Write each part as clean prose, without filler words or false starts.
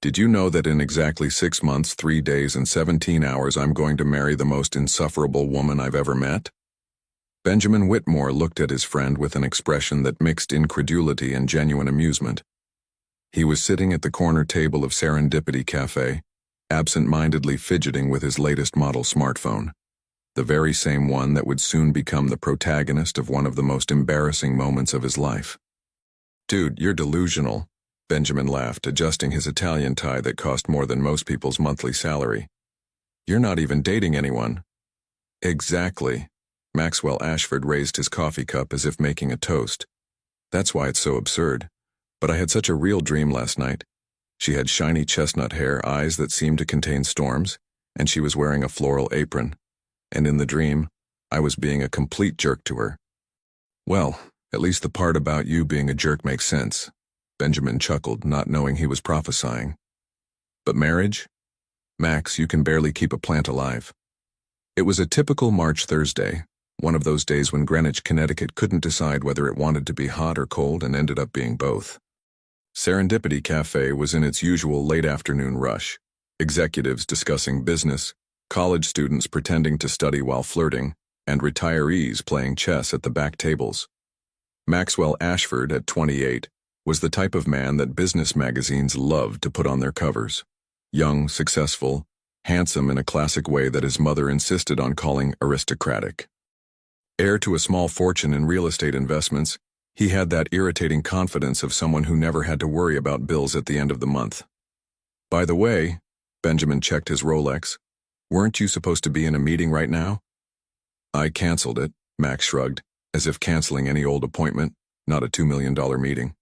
Did you know that in exactly 6 months, 3 days, and 17 hours I'm going to marry the most insufferable woman I've ever met? Benjamin Whitmore looked at his friend with an expression that mixed incredulity and genuine amusement. He was sitting at the corner table of Serendipity Cafe, absent-mindedly fidgeting with his latest model smartphone, the very same one that would soon become the protagonist of one of the most embarrassing moments of his life. "Dude, you're delusional," Benjamin laughed, adjusting his Italian tie that cost more than most people's monthly salary. "You're not even dating anyone." "Exactly." Maxwell Ashford raised his coffee cup as if making a toast. "That's why it's so absurd. But I had such a real dream last night. She had shiny chestnut hair, eyes that seemed to contain storms, and she was wearing a floral apron. And in the dream, I was being a complete jerk to her." "Well, at least the part about you being a jerk makes sense," Benjamin chuckled, not knowing he was prophesying. "But marriage? Max, you can barely keep a plant alive." It was a typical March Thursday, one of those days when Greenwich, Connecticut couldn't decide whether it wanted to be hot or cold and ended up being both. Serendipity Cafe was in its usual late-afternoon rush, executives discussing business, college students pretending to study while flirting, and retirees playing chess at the back tables. Maxwell Ashford, at 28, was the type of man that business magazines loved to put on their covers. Young, successful, handsome in a classic way that his mother insisted on calling aristocratic. Heir to a small fortune in real estate investments, he had that irritating confidence of someone who never had to worry about bills at the end of the month. "By the way," Benjamin checked his Rolex, "weren't you supposed to be in a meeting right now?" "I canceled it," Max shrugged, as if canceling any old appointment, not a $2 million meeting.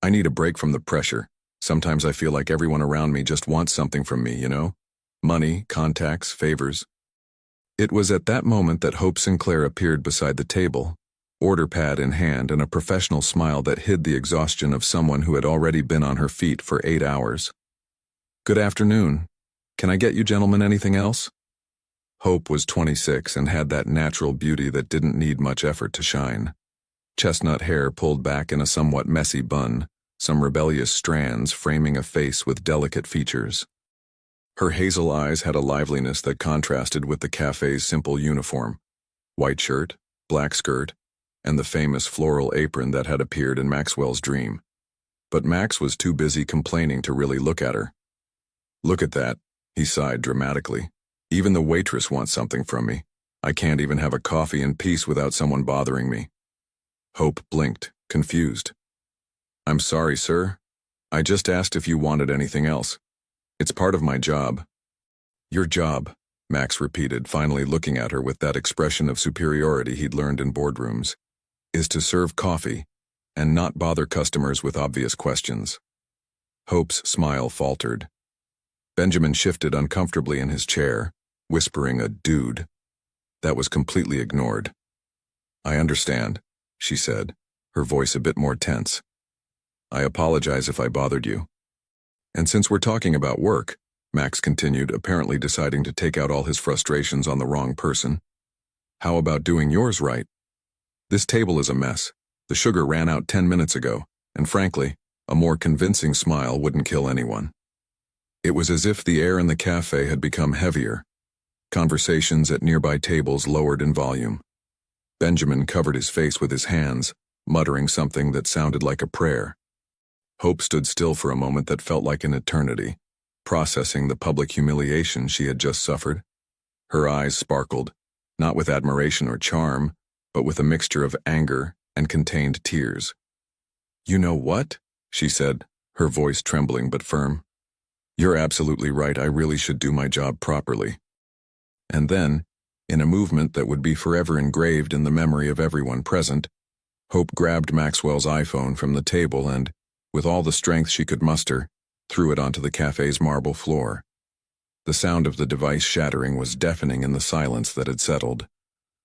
"I need a break from the pressure. Sometimes I feel like everyone around me just wants something from me, you know? Money, contacts, favors." It was at that moment that Hope Sinclair appeared beside the table, order pad in hand and a professional smile that hid the exhaustion of someone who had already been on her feet for 8 hours. "Good afternoon. Can I get you gentlemen anything else?" Hope was 26 and had that natural beauty that didn't need much effort to shine. Chestnut hair pulled back in a somewhat messy bun, some rebellious strands framing a face with delicate features. Her hazel eyes had a liveliness that contrasted with the cafe's simple uniform: white shirt, black skirt, and the famous floral apron that had appeared in Maxwell's dream. But Max was too busy complaining to really look at her. "Look at that," he sighed dramatically. "Even the waitress wants something from me. I can't even have a coffee in peace without someone bothering me." Hope blinked, confused. "I'm sorry, sir. I just asked if you wanted anything else. It's part of my job." "Your job," Max repeated, finally looking at her with that expression of superiority he'd learned in boardrooms, "is to serve coffee and not bother customers with obvious questions." Hope's smile faltered. Benjamin shifted uncomfortably in his chair, whispering a "dude." That was completely ignored. "I understand," she said, her voice a bit more tense. "I apologize if I bothered you. And since we're talking about work," Max continued, apparently deciding to take out all his frustrations on the wrong person, "how about doing yours right? This table is a mess. The sugar ran out 10 minutes ago, and frankly, a more convincing smile wouldn't kill anyone." It was as if the air in the cafe had become heavier. Conversations at nearby tables lowered in volume. Benjamin covered his face with his hands, muttering something that sounded like a prayer. Hope stood still for a moment that felt like an eternity, processing the public humiliation she had just suffered. Her eyes sparkled, not with admiration or charm, but with a mixture of anger and contained tears. "You know what?" she said, her voice trembling but firm. "You're absolutely right. I really should do my job properly." And then, in a movement that would be forever engraved in the memory of everyone present, Hope grabbed Maxwell's iPhone from the table and, with all the strength she could muster, threw it onto the cafe's marble floor. The sound of the device shattering was deafening in the silence that had settled.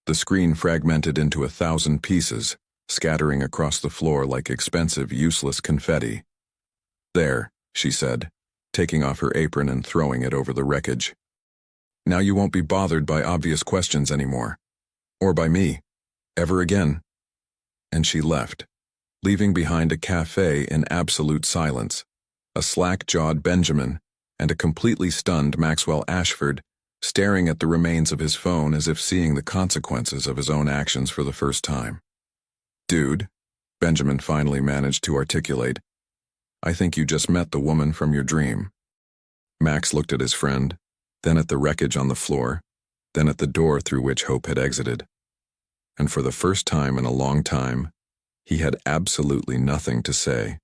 The screen fragmented into 1,000 pieces, scattering across the floor like expensive, useless confetti. "There," she said, taking off her apron and throwing it over the wreckage. "Now you won't be bothered by obvious questions anymore. Or by me. Ever again." And she left, leaving behind a cafe in absolute silence, a slack-jawed Benjamin, and a completely stunned Maxwell Ashford, staring at the remains of his phone as if seeing the consequences of his own actions for the first time. "Dude," Benjamin finally managed to articulate, "I think you just met the woman from your dream." Max looked at his friend, then at the wreckage on the floor, then at the door through which Hope had exited. And for the first time in a long time, he had absolutely nothing to say.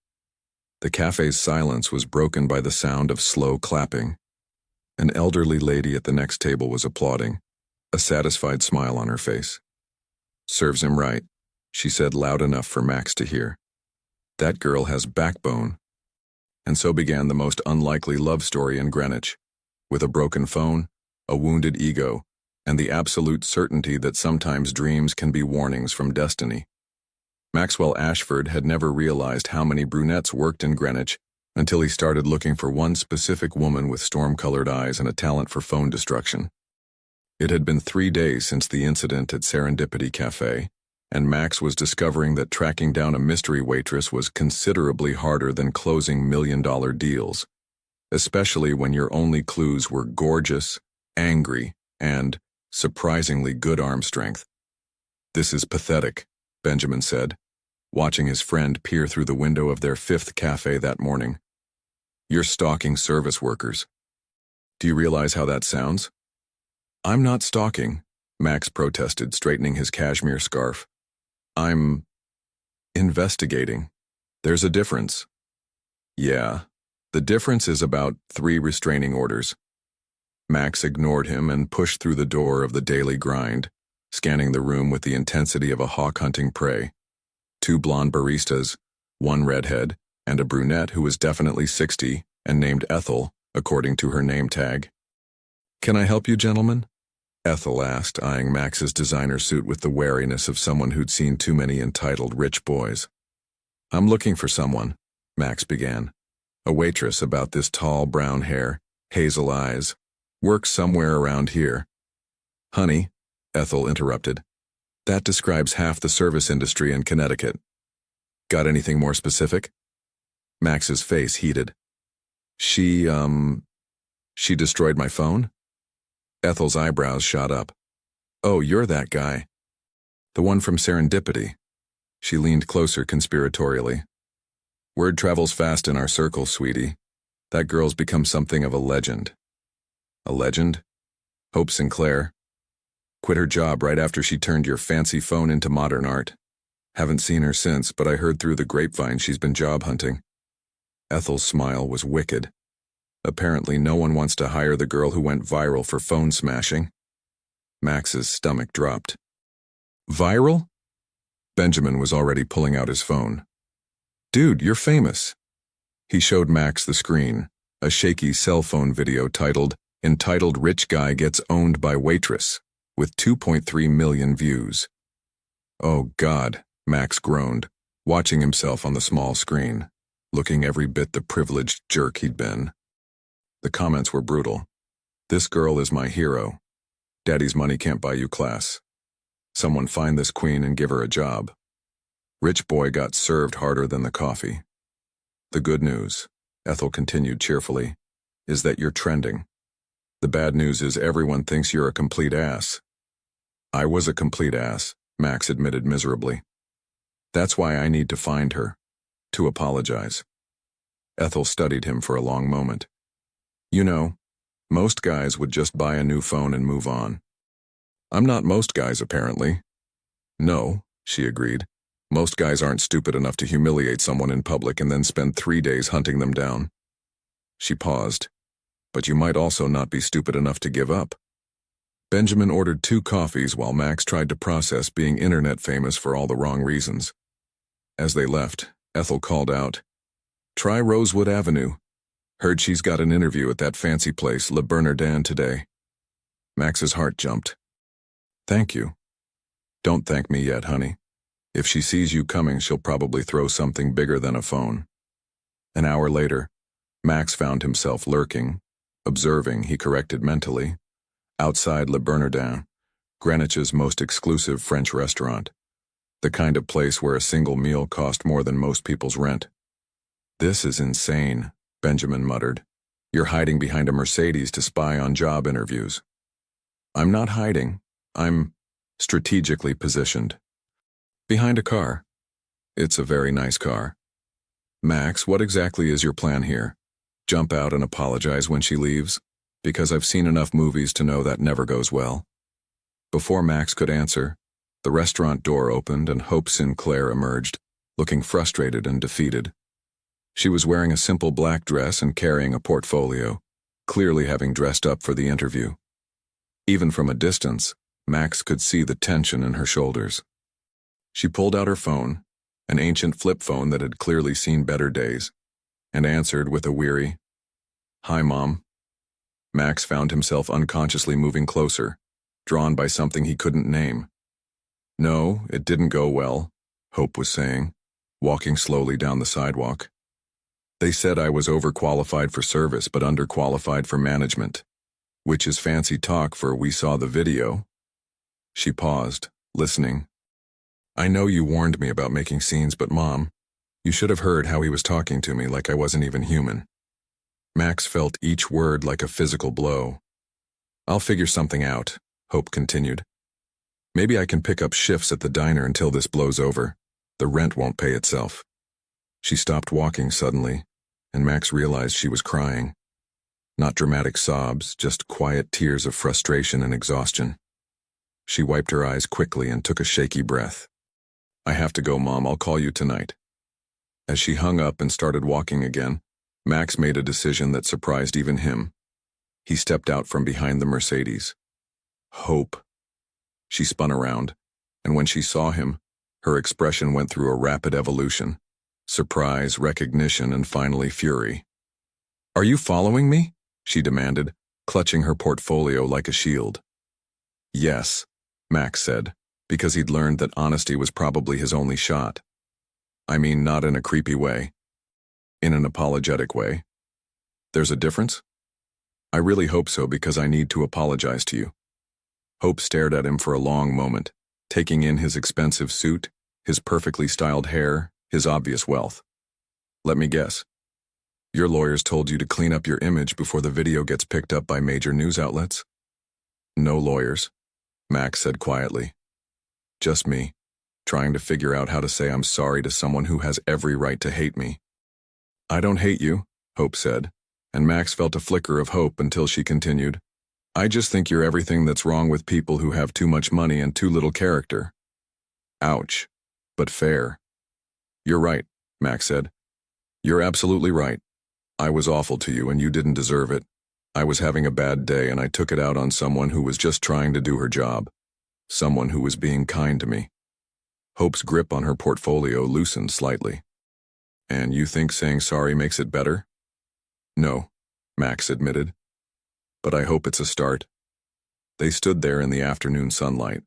The cafe's silence was broken by the sound of slow clapping. An elderly lady at the next table was applauding, a satisfied smile on her face. "Serves him right," she said loud enough for Max to hear. "That girl has backbone." And so began the most unlikely love story in Greenwich, with a broken phone, a wounded ego, and the absolute certainty that sometimes dreams can be warnings from destiny. Maxwell Ashford had never realized how many brunettes worked in Greenwich until he started looking for one specific woman with storm-colored eyes and a talent for phone destruction. It had been 3 days since the incident at Serendipity Cafe, and Max was discovering that tracking down a mystery waitress was considerably harder than closing million-dollar deals, especially when your only clues were gorgeous, angry, and surprisingly good arm strength. "This is pathetic," Benjamin said, watching his friend peer through the window of their 5th cafe that morning. "You're stalking service workers. Do you realize how that sounds?" "I'm not stalking," Max protested, straightening his cashmere scarf. "I'm investigating. There's a difference." "Yeah, the difference is about 3 restraining orders." Max ignored him and pushed through the door of the daily grind, scanning the room with the intensity of a hawk hunting prey. 2 blonde baristas, 1 redhead, and a brunette who was definitely 60 and named Ethel, according to her name tag. "Can I help you, gentlemen?" Ethel asked, eyeing Max's designer suit with the wariness of someone who'd seen too many entitled rich boys. "I'm looking for someone," Max began. "A waitress about this tall brown hair, hazel eyes. Works somewhere around here." "Honey," Ethel interrupted, "that describes half the service industry in Connecticut. Got anything more specific?" Max's face heated. She destroyed my phone?" Ethel's eyebrows shot up. "Oh, you're that guy. The one from Serendipity." She leaned closer conspiratorially. "Word travels fast in our circle, sweetie. That girl's become something of a legend." "A legend?" "Hope Sinclair. Quit her job right after she turned your fancy phone into modern art. Haven't seen her since, but I heard through the grapevine she's been job hunting." Ethel's smile was wicked. Apparently no one wants to hire the girl who went viral for phone smashing. Max's stomach dropped. "Viral?" Benjamin was already pulling out his phone. "Dude, you're famous." He showed Max the screen, a shaky cell phone video entitled "Rich Guy Gets Owned by Waitress," with 2.3 million views. "Oh God," Max groaned, watching himself on the small screen, looking every bit the privileged jerk he'd been. The comments were brutal. "This girl is my hero. Daddy's money can't buy you class. Someone find this queen and give her a job. Rich boy got served harder than the coffee. The good news," Ethel continued cheerfully, "is that you're trending. The bad news is everyone thinks you're a complete ass." "I was a complete ass," Max admitted miserably. "That's why I need to find her. To apologize." Ethel studied him for a long moment. "You know, most guys would just buy a new phone and move on." "I'm not most guys, apparently." "No," she agreed. "Most guys aren't stupid enough to humiliate someone in public and then spend 3 days hunting them down." She paused. "But you might also not be stupid enough to give up." Benjamin ordered 2 coffees while Max tried to process being internet famous for all the wrong reasons. As they left, Ethel called out, "Try Rosewood Avenue. Heard she's got an interview at that fancy place, Le Bernardin, today." Max's heart jumped. "Thank you." "Don't thank me yet, honey. If she sees you coming, she'll probably throw something bigger than a phone." An hour later, Max found himself lurking, observing, he corrected mentally, outside Le Bernardin, Greenwich's most exclusive French restaurant, the kind of place where a single meal cost more than most people's rent. "This is insane," Benjamin muttered. You're hiding behind a Mercedes to spy on job interviews. I'm not hiding. I'm strategically positioned. Behind a car. It's a very nice car. Max, what exactly is your plan here? Jump out and apologize when she leaves? Because I've seen enough movies to know that never goes well. Before Max could answer, the restaurant door opened and Hope Sinclair emerged, looking frustrated and defeated. She was wearing a simple black dress and carrying a portfolio, clearly having dressed up for the interview. Even from a distance, Max could see the tension in her shoulders. She pulled out her phone, an ancient flip phone that had clearly seen better days, and answered with a weary, "Hi, Mom." Max found himself unconsciously moving closer, drawn by something he couldn't name. No, it didn't go well, Hope was saying, walking slowly down the sidewalk. They said I was overqualified for service but underqualified for management, which is fancy talk for we saw the video. She paused, listening. I know you warned me about making scenes, but Mom, you should have heard how he was talking to me like I wasn't even human. Max felt each word like a physical blow. I'll figure something out, Hope continued. Maybe I can pick up shifts at the diner until this blows over. The rent won't pay itself. She stopped walking suddenly, and Max realized she was crying. Not dramatic sobs, just quiet tears of frustration and exhaustion. She wiped her eyes quickly and took a shaky breath. I have to go, Mom. I'll call you tonight. As she hung up and started walking again, Max made a decision that surprised even him. He stepped out from behind the Mercedes. Hope. She spun around, and when she saw him, her expression went through a rapid evolution. Surprise, recognition, and finally fury. Are you following me? She demanded, clutching her portfolio like a shield. Yes, Max said, because he'd learned that honesty was probably his only shot. I mean, not in a creepy way. In an apologetic way. There's a difference? I really hope so, because I need to apologize to you. Hope stared at him for a long moment, taking in his expensive suit, his perfectly styled hair, his obvious wealth. Let me guess. Your lawyers told you to clean up your image before the video gets picked up by major news outlets? No lawyers, Max said quietly. Just me, trying to figure out how to say I'm sorry to someone who has every right to hate me. I don't hate you, Hope said, and Max felt a flicker of hope until she continued. I just think you're everything that's wrong with people who have too much money and too little character. Ouch, but fair. You're right, Max said. You're absolutely right. I was awful to you and you didn't deserve it. I was having a bad day and I took it out on someone who was just trying to do her job. Someone who was being kind to me. Hope's grip on her portfolio loosened slightly. And you think saying sorry makes it better? No, Max admitted. But I hope it's a start. They stood there in the afternoon sunlight,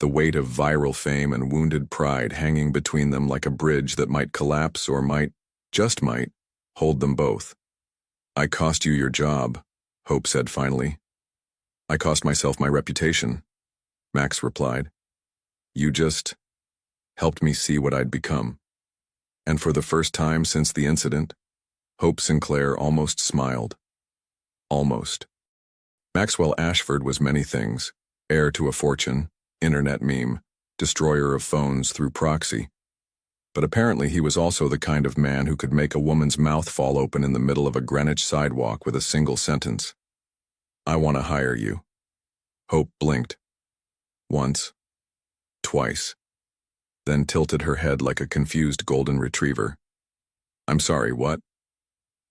the weight of viral fame and wounded pride hanging between them like a bridge that might collapse or might, just might, hold them both. I cost you your job, Hope said finally. I cost myself my reputation, Max replied. You just helped me see what I'd become. And for the first time since the incident, Hope Sinclair almost smiled. Almost. Maxwell Ashford was many things: heir to a fortune, internet meme, destroyer of phones through proxy. But apparently he was also the kind of man who could make a woman's mouth fall open in the middle of a Greenwich sidewalk with a single sentence. I want to hire you. Hope blinked. Once. Twice. Then tilted her head like a confused golden retriever. I'm sorry, what?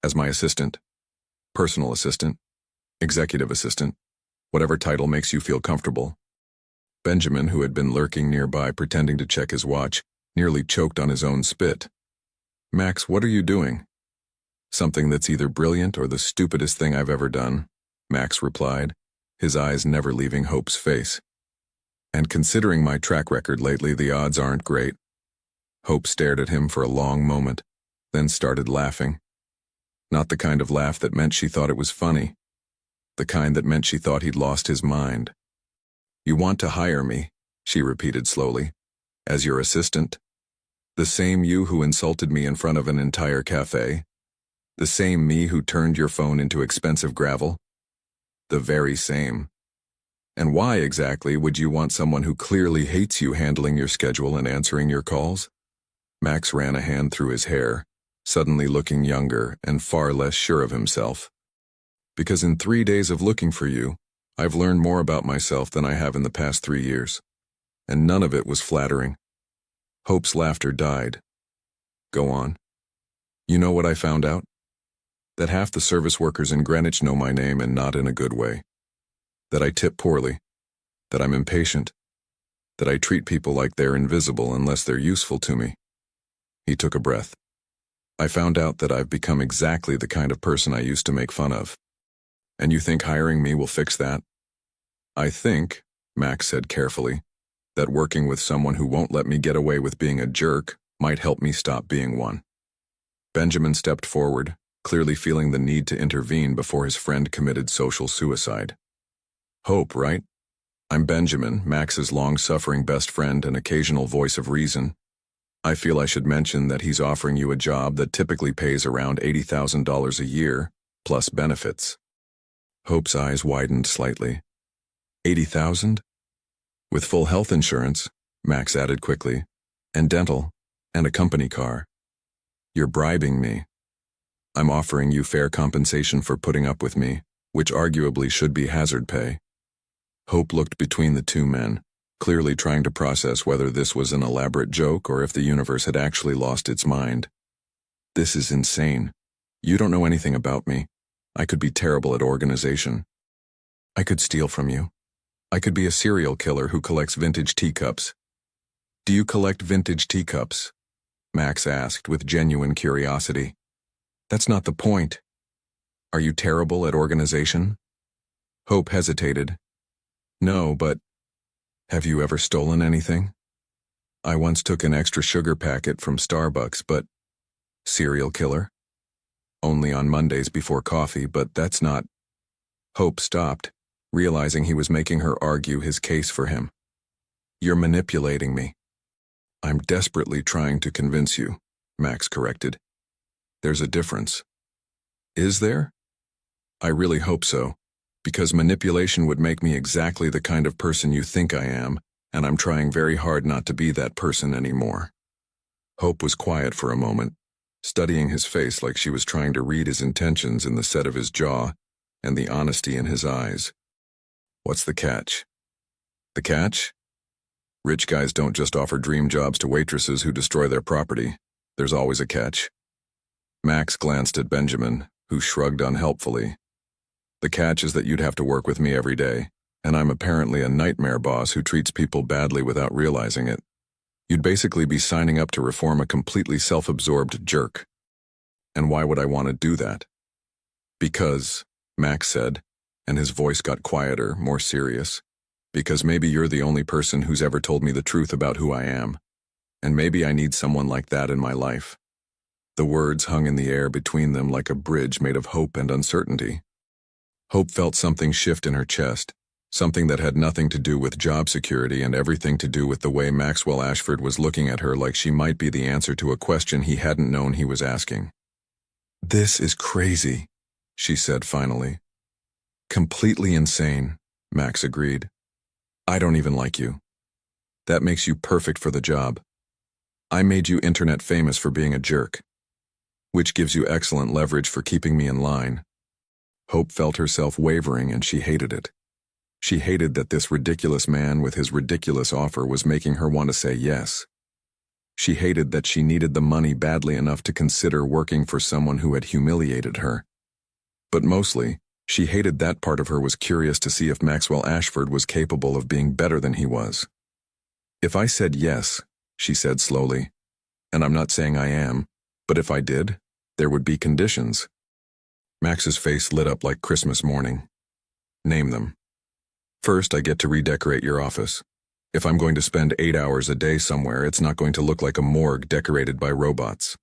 As my assistant. Personal assistant. Executive assistant. Whatever title makes you feel comfortable. Benjamin, who had been lurking nearby pretending to check his watch, nearly choked on his own spit. Max, what are you doing? Something that's either brilliant or the stupidest thing I've ever done, Max replied, his eyes never leaving Hope's face. And considering my track record lately, the odds aren't great. Hope stared at him for a long moment, then started laughing. Not the kind of laugh that meant she thought it was funny. The kind that meant she thought he'd lost his mind. You want to hire me, she repeated slowly, as your assistant? The same you who insulted me in front of an entire cafe? The same me who turned your phone into expensive gravel? The very same. And why exactly would you want someone who clearly hates you handling your schedule and answering your calls? Max ran a hand through his hair, suddenly looking younger and far less sure of himself. Because in 3 days of looking for you, I've learned more about myself than I have in the past 3 years. And none of it was flattering. Hope's laughter died. Go on. You know what I found out? That half the service workers in Greenwich know my name and not in a good way. That I tip poorly. That I'm impatient. That I treat people like they're invisible unless they're useful to me. He took a breath. I found out that I've become exactly the kind of person I used to make fun of. And you think hiring me will fix that? I think, Max said carefully, that working with someone who won't let me get away with being a jerk might help me stop being one. Benjamin stepped forward, clearly feeling the need to intervene before his friend committed social suicide. Hope, right? I'm Benjamin, Max's long-suffering best friend and occasional voice of reason. I feel I should mention that he's offering you a job that typically pays around $80,000 a year, plus benefits. Hope's eyes widened slightly. 80,000? With full health insurance, Max added quickly, and dental, and a company car. You're bribing me. I'm offering you fair compensation for putting up with me, which arguably should be hazard pay. Hope looked between the two men, clearly trying to process whether this was an elaborate joke or if the universe had actually lost its mind. This is insane. You don't know anything about me. I could be terrible at organization. I could steal from you. I could be a serial killer who collects vintage teacups. Do you collect vintage teacups? Max asked with genuine curiosity. That's not the point. Are you terrible at organization? Hope hesitated. No, but have you ever stolen anything? I once took an extra sugar packet from Starbucks, but serial killer? Only on Mondays before coffee, but that's not. Hope stopped, realizing he was making her argue his case for him. You're manipulating me. I'm desperately trying to convince you, Max corrected. There's a difference. Is there? I really hope so, because manipulation would make me exactly the kind of person you think I am, and I'm trying very hard not to be that person anymore. Hope was quiet for a moment, studying his face like she was trying to read his intentions in the set of his jaw and the honesty in his eyes. What's the catch? The catch? Rich guys don't just offer dream jobs to waitresses who destroy their property. There's always a catch. Max glanced at Benjamin, who shrugged unhelpfully. The catch is that you'd have to work with me every day, and I'm apparently a nightmare boss who treats people badly without realizing it. You'd basically be signing up to reform a completely self-absorbed jerk. And why would I want to do that? Because, Max said, and his voice got quieter, more serious. Because maybe you're the only person who's ever told me the truth about who I am. And maybe I need someone like that in my life. The words hung in the air between them like a bridge made of hope and uncertainty. Hope felt something shift in her chest, something that had nothing to do with job security and everything to do with the way Maxwell Ashford was looking at her like she might be the answer to a question he hadn't known he was asking. This is crazy, she said finally. Completely insane, Max agreed. I don't even like you. That makes you perfect for the job. I made you internet famous for being a jerk, which gives you excellent leverage for keeping me in line. Hope felt herself wavering and she hated it. She hated that this ridiculous man with his ridiculous offer was making her want to say yes. She hated that she needed the money badly enough to consider working for someone who had humiliated her. But mostly, she hated that part of her was curious to see if Maxwell Ashford was capable of being better than he was. If I said yes, she said slowly, and I'm not saying I am, but if I did, there would be conditions. Max's face lit up like Christmas morning. Name them. First, I get to redecorate your office. If I'm going to spend 8 hours a day somewhere, it's not going to look like a morgue decorated by robots.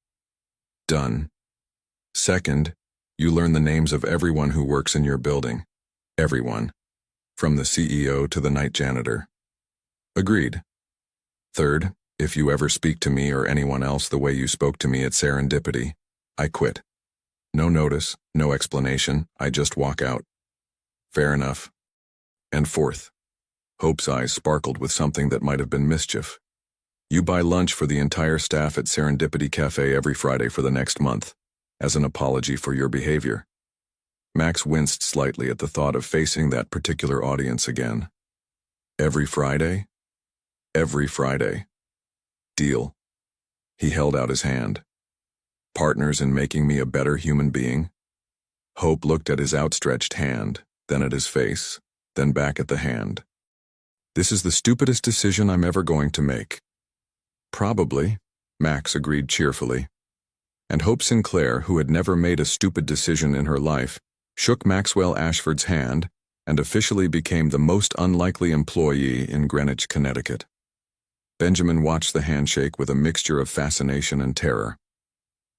Done. Second, you learn the names of everyone who works in your building. Everyone. From the CEO to the night janitor. Agreed. Third, if you ever speak to me or anyone else the way you spoke to me at Serendipity, I quit. No notice, no explanation, I just walk out. Fair enough. And fourth. Hope's eyes sparkled with something that might have been mischief. You buy lunch for the entire staff at Serendipity Cafe every Friday for the next month, as an apology for your behavior. Max winced slightly at the thought of facing that particular audience again. Every Friday? Every Friday. Deal. He held out his hand. Partners in making me a better human being? Hope looked at his outstretched hand, then at his face, then back at the hand. This is the stupidest decision I'm ever going to make. Probably, Max agreed cheerfully. And Hope Sinclair, who had never made a stupid decision in her life, shook Maxwell Ashford's hand and officially became the most unlikely employee in Greenwich, Connecticut. Benjamin watched the handshake with a mixture of fascination and terror.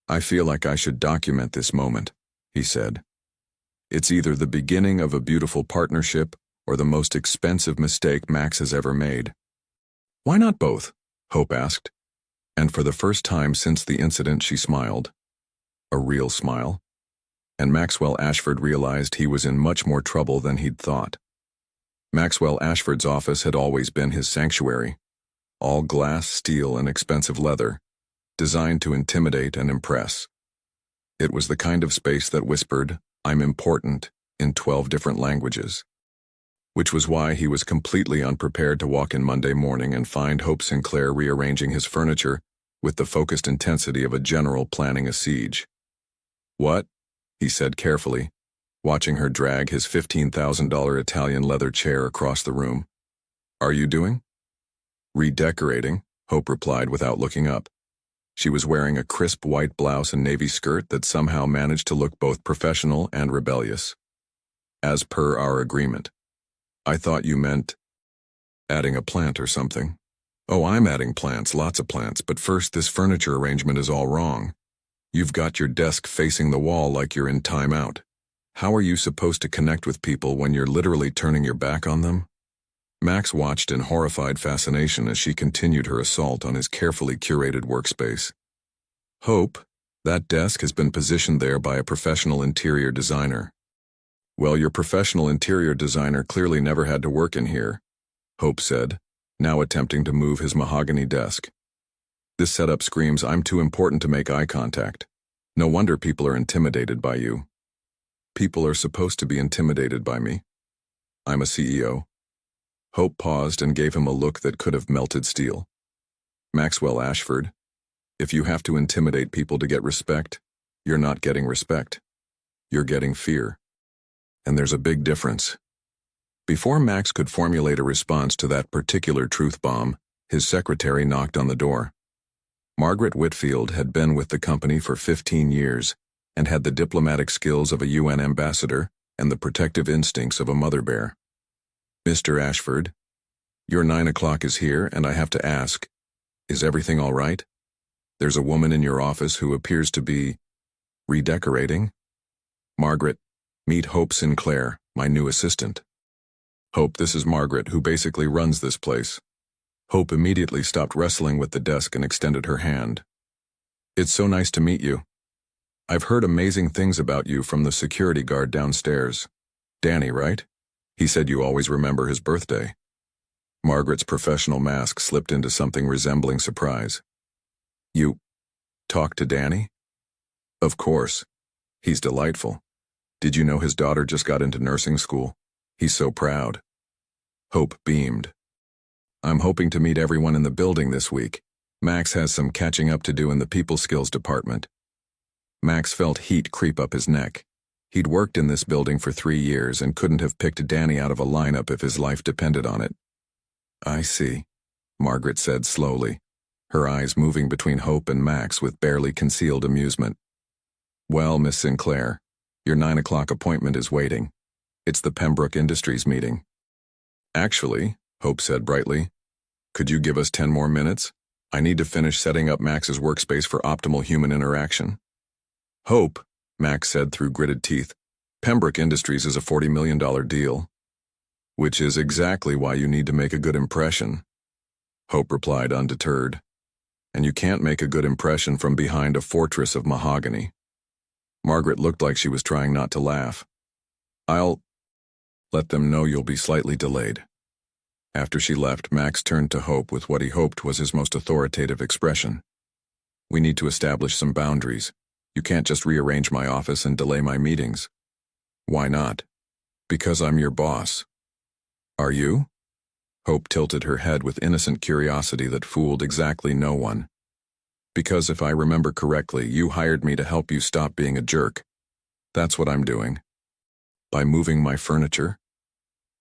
I feel like I should document this moment, he said. It's either the beginning of a beautiful partnership or the most expensive mistake Max has ever made. Why not both? Hope asked. And for the first time since the incident, she smiled. A real smile. And Maxwell Ashford realized he was in much more trouble than he'd thought. Maxwell Ashford's office had always been his sanctuary. All glass, steel, and expensive leather, designed to intimidate and impress. It was the kind of space that whispered, "I'm important," in 12 different languages. Which was why he was completely unprepared to walk in Monday morning and find Hope Sinclair rearranging his furniture with the focused intensity of a general planning a siege. What? He said carefully, watching her drag his $15,000 Italian leather chair across the room. Are you doing? Redecorating, Hope replied without looking up. She was wearing a crisp white blouse and navy skirt that somehow managed to look both professional and rebellious. As per our agreement. I thought you meant adding a plant or something. Oh, I'm adding plants, lots of plants, but first, this furniture arrangement is all wrong. You've got your desk facing the wall like you're in timeout. How are you supposed to connect with people when you're literally turning your back on them? Max watched in horrified fascination as she continued her assault on his carefully curated workspace. Hope, that desk has been positioned there by a professional interior designer. Well, your professional interior designer clearly never had to work in here, Hope said, now attempting to move his mahogany desk. This setup screams I'm too important to make eye contact. No wonder people are intimidated by you. People are supposed to be intimidated by me. I'm a CEO. Hope paused and gave him a look that could have melted steel. Maxwell Ashford, if you have to intimidate people to get respect, you're not getting respect. You're getting fear. And there's a big difference. Before Max could formulate a response to that particular truth bomb, his secretary knocked on the door. Margaret Whitfield had been with the company for 15 years and had the diplomatic skills of a UN ambassador and the protective instincts of a mother bear. Mr. Ashford, your 9 o'clock is here and I have to ask, is everything all right? There's a woman in your office who appears to be redecorating. Margaret, meet Hope Sinclair, my new assistant. Hope, this is Margaret, who basically runs this place. Hope immediately stopped wrestling with the desk and extended her hand. It's so nice to meet you. I've heard amazing things about you from the security guard downstairs. Danny, right? He said you always remember his birthday. Margaret's professional mask slipped into something resembling surprise. You talked to Danny? Of course. He's delightful. Did you know his daughter just got into nursing school? He's so proud. Hope beamed. I'm hoping to meet everyone in the building this week. Max has some catching up to do in the people skills department. Max felt heat creep up his neck. He'd worked in this building for 3 years and couldn't have picked Danny out of a lineup if his life depended on it. I see, Margaret said slowly, her eyes moving between Hope and Max with barely concealed amusement. Well, Miss Sinclair, your 9 o'clock appointment is waiting. It's the Pembroke Industries meeting. Actually, Hope said brightly, could you give us 10 more minutes? I need to finish setting up Max's workspace for optimal human interaction. Hope, Max said through gritted teeth, Pembroke Industries is a $40 million deal. Which is exactly why you need to make a good impression. Hope replied undeterred. And you can't make a good impression from behind a fortress of mahogany. Margaret looked like she was trying not to laugh. I'll let them know you'll be slightly delayed. After she left, Max turned to Hope with what he hoped was his most authoritative expression. We need to establish some boundaries. You can't just rearrange my office and delay my meetings. Why not? Because I'm your boss. Are you? Hope tilted her head with innocent curiosity that fooled exactly no one. Because if I remember correctly, you hired me to help you stop being a jerk. That's what I'm doing. By moving my furniture?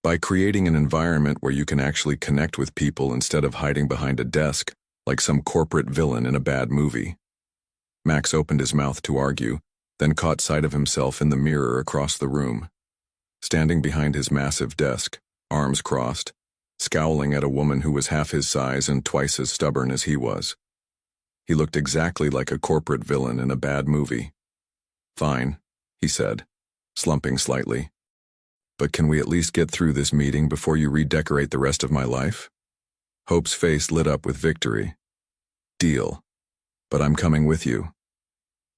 By creating an environment where you can actually connect with people instead of hiding behind a desk, like some corporate villain in a bad movie. Max opened his mouth to argue, then caught sight of himself in the mirror across the room. Standing behind his massive desk, arms crossed, scowling at a woman who was half his size and twice as stubborn as he was. He looked exactly like a corporate villain in a bad movie. Fine, he said, slumping slightly. But can we at least get through this meeting before you redecorate the rest of my life? Hope's face lit up with victory. Deal. But I'm coming with you.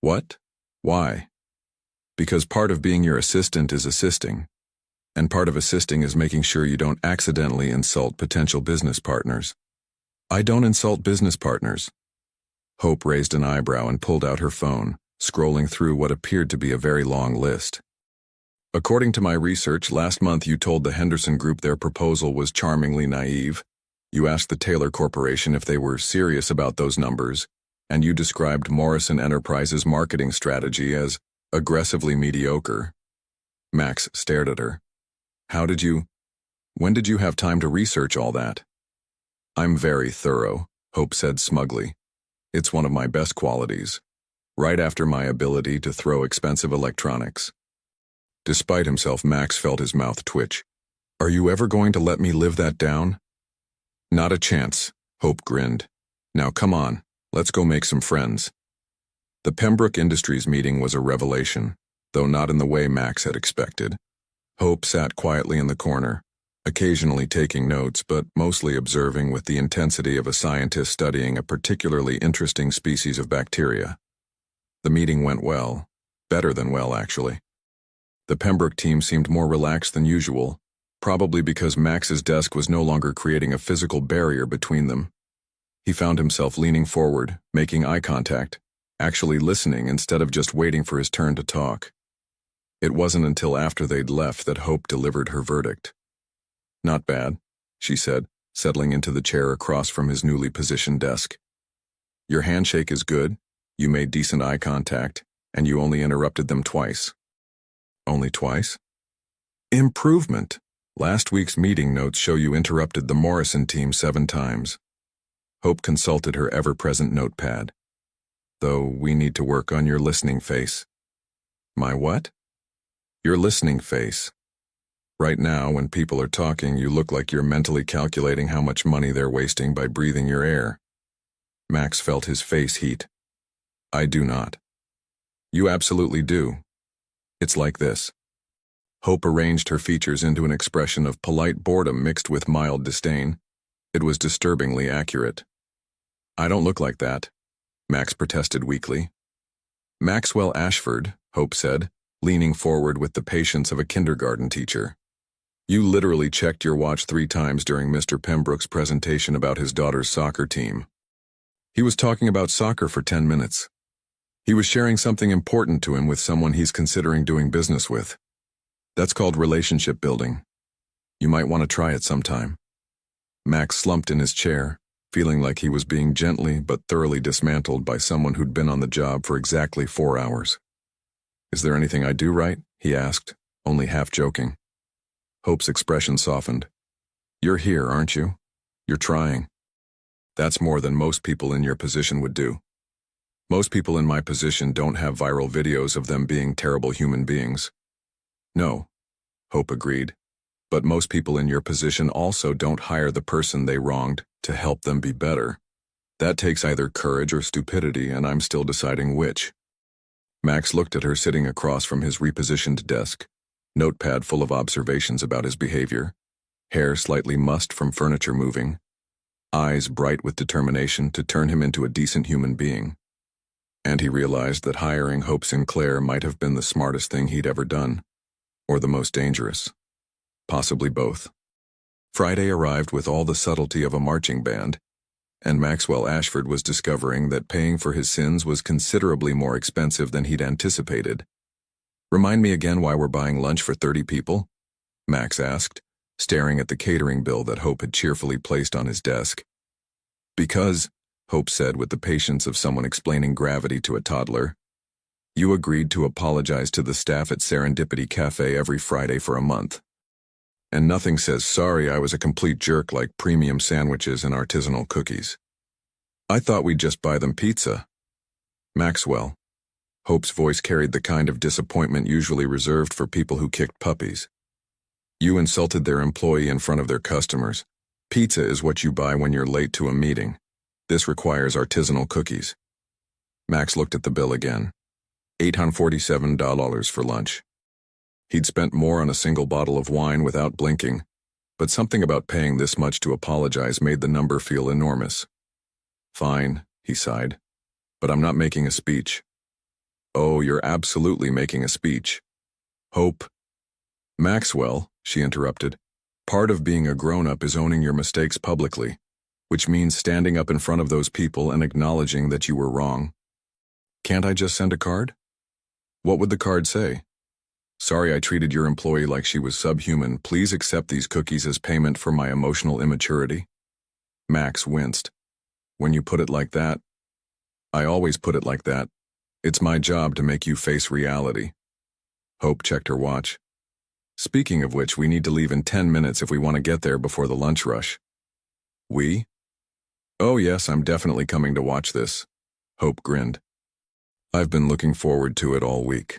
What? Why? Because part of being your assistant is assisting. And part of assisting is making sure you don't accidentally insult potential business partners. I don't insult business partners. Hope raised an eyebrow and pulled out her phone, scrolling through what appeared to be a very long list. According to my research, last month you told the Henderson Group their proposal was charmingly naive. You asked the Taylor Corporation if they were serious about those numbers, and you described Morrison Enterprises' marketing strategy as aggressively mediocre. Max stared at her. When did you have time to research all that? I'm very thorough, Hope said smugly. It's one of my best qualities, right after my ability to throw expensive electronics. Despite himself, Max felt his mouth twitch. Are you ever going to let me live that down? Not a chance, Hope grinned. Now come on, let's go make some friends. The Pembroke Industries meeting was a revelation, though not in the way Max had expected. Hope sat quietly in the corner, occasionally taking notes but mostly observing with the intensity of a scientist studying a particularly interesting species of bacteria. The meeting went well, better than well actually. The Pembroke team seemed more relaxed than usual, probably because Max's desk was no longer creating a physical barrier between them. He found himself leaning forward, making eye contact, actually listening instead of just waiting for his turn to talk. It wasn't until after they'd left that Hope delivered her verdict. Not bad, she said, settling into the chair across from his newly positioned desk. Your handshake is good, you made decent eye contact, and you only interrupted them twice. Only twice? Improvement. Last week's meeting notes show you interrupted the Morrison team 7 times. Hope consulted her ever-present notepad. Though we need to work on your listening face. My what? Your listening face. Right now, when people are talking, you look like you're mentally calculating how much money they're wasting by breathing your air. Max felt his face heat. I do not. You absolutely do. It's like this. Hope arranged her features into an expression of polite boredom mixed with mild disdain. It was disturbingly accurate. I don't look like that, Max protested weakly. Maxwell Ashford, Hope said, leaning forward with the patience of a kindergarten teacher. You literally checked your watch 3 times during Mr. Pembroke's presentation about his daughter's soccer team. He was talking about soccer for 10 minutes. He was sharing something important to him with someone he's considering doing business with. That's called relationship building. You might want to try it sometime. Max slumped in his chair, feeling like he was being gently but thoroughly dismantled by someone who'd been on the job for exactly 4 hours. Is there anything I do right? He asked, only half joking. Hope's expression softened. You're here, aren't you? You're trying. That's more than most people in your position would do. Most people in my position don't have viral videos of them being terrible human beings. No, Hope agreed. But most people in your position also don't hire the person they wronged to help them be better. That takes either courage or stupidity, and I'm still deciding which. Max looked at her sitting across from his repositioned desk, notepad full of observations about his behavior, hair slightly mussed from furniture moving, eyes bright with determination to turn him into a decent human being. And he realized that hiring Hope Sinclair might have been the smartest thing he'd ever done, or the most dangerous. Possibly both. Friday arrived with all the subtlety of a marching band, and Maxwell Ashford was discovering that paying for his sins was considerably more expensive than he'd anticipated. "Remind me again why we're buying lunch for 30 people?" Max asked, staring at the catering bill that Hope had cheerfully placed on his desk. "Because," Hope said with the patience of someone explaining gravity to a toddler, "you agreed to apologize to the staff at Serendipity Cafe every Friday for a month. And nothing says sorry I was a complete jerk like premium sandwiches and artisanal cookies. I thought we'd just buy them pizza." "Maxwell." Hope's voice carried the kind of disappointment usually reserved for people who kicked puppies. "You insulted their employee in front of their customers. Pizza is what you buy when you're late to a meeting. This requires artisanal cookies." Max looked at the bill again. $847 for lunch. He'd spent more on a single bottle of wine without blinking, but something about paying this much to apologize made the number feel enormous. "Fine," he sighed, "but I'm not making a speech." "Oh, you're absolutely making a speech." "Hope." "Maxwell," she interrupted, "part of being a grown-up is owning your mistakes publicly, which means standing up in front of those people and acknowledging that you were wrong. Can't I just send a card?" "What would the card say?" "Sorry I treated your employee like she was subhuman. Please accept these cookies as payment for my emotional immaturity." Max winced. "When you put it like that?" "I always put it like that. It's my job to make you face reality." Hope checked her watch. "Speaking of which, we need to leave in 10 minutes if we want to get there before the lunch rush." "We?" "Oh yes, I'm definitely coming to watch this." Hope grinned. "I've been looking forward to it all week."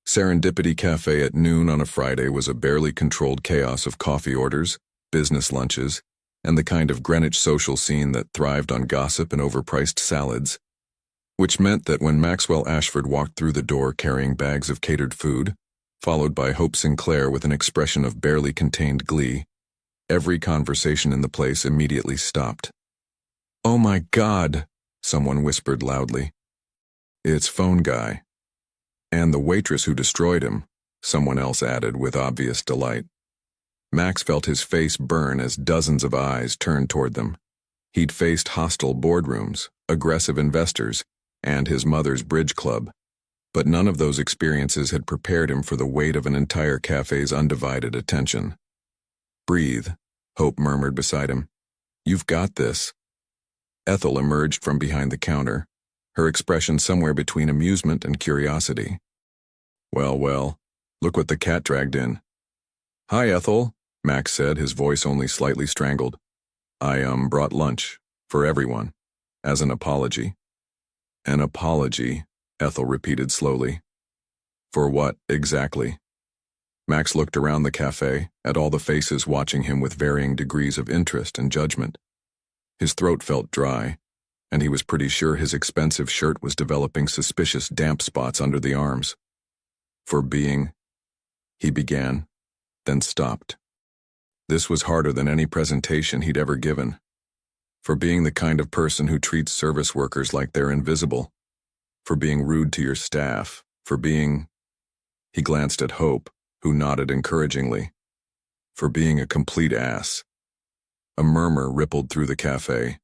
Serendipity Cafe at noon on a Friday was a barely controlled chaos of coffee orders, business lunches, and the kind of Greenwich social scene that thrived on gossip and overpriced salads. Which meant that when Maxwell Ashford walked through the door carrying bags of catered food, followed by Hope Sinclair with an expression of barely contained glee, every conversation in the place immediately stopped. "Oh my God," someone whispered loudly. "It's phone guy." "And the waitress who destroyed him," someone else added with obvious delight. Max felt his face burn as dozens of eyes turned toward them. He'd faced hostile boardrooms, aggressive investors, and his mother's bridge club, but none of those experiences had prepared him for the weight of an entire cafe's undivided attention. "Breathe," Hope murmured beside him. "You've got this." Ethel emerged from behind the counter, her expression somewhere between amusement and curiosity. Well, well, look what the cat dragged in." "Hi, Ethel," Max said, his voice only slightly strangled. "I brought lunch, for everyone, as an apology." "An apology," Ethel repeated slowly. "For what, exactly?" Max looked around the cafe, at all the faces watching him with varying degrees of interest and judgment. His throat felt dry, and he was pretty sure his expensive shirt was developing suspicious damp spots under the arms. "For being," he began, then stopped. This was harder than any presentation he'd ever given. "For being the kind of person who treats service workers like they're invisible. For being rude to your staff. For being—" He glanced at Hope, who nodded encouragingly. "For being a complete ass." A murmur rippled through the cafe.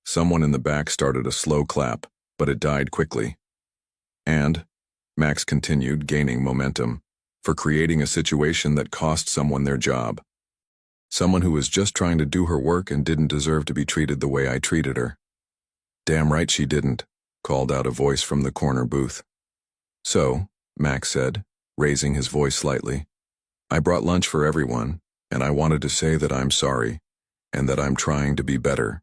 Someone in the back started a slow clap, but it died quickly. "And," Max continued, gaining momentum, "for creating a situation that cost someone their job. Someone who was just trying to do her work and didn't deserve to be treated the way I treated her." "Damn right she didn't," called out a voice from the corner booth. "So," Max said, raising his voice slightly, "I brought lunch for everyone, and I wanted to say that I'm sorry, and that I'm trying to be better."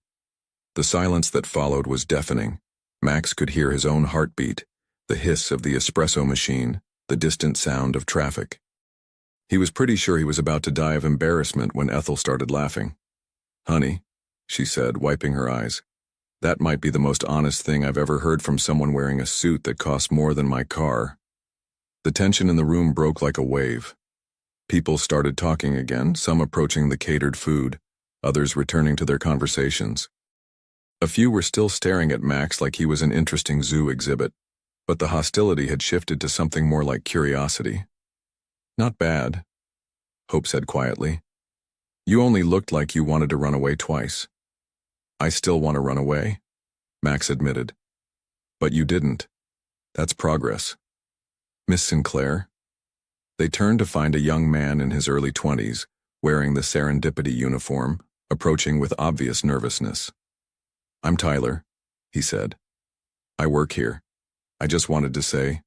The silence that followed was deafening. Max could hear his own heartbeat, the hiss of the espresso machine, the distant sound of traffic. He was pretty sure he was about to die of embarrassment when Ethel started laughing. "Honey," she said, wiping her eyes, "that might be the most honest thing I've ever heard from someone wearing a suit that costs more than my car." The tension in the room broke like a wave. People started talking again, some approaching the catered food, others returning to their conversations. A few were still staring at Max like he was an interesting zoo exhibit, but the hostility had shifted to something more like curiosity. "Not bad," Hope said quietly. "You only looked like you wanted to run away twice." "I still want to run away," Max admitted. "But you didn't. That's progress." "Miss Sinclair?" They turned to find a young man in his early 20s, wearing the Serendipity uniform, approaching with obvious nervousness. "I'm Tyler," he said. "I work here. I just wanted to say—"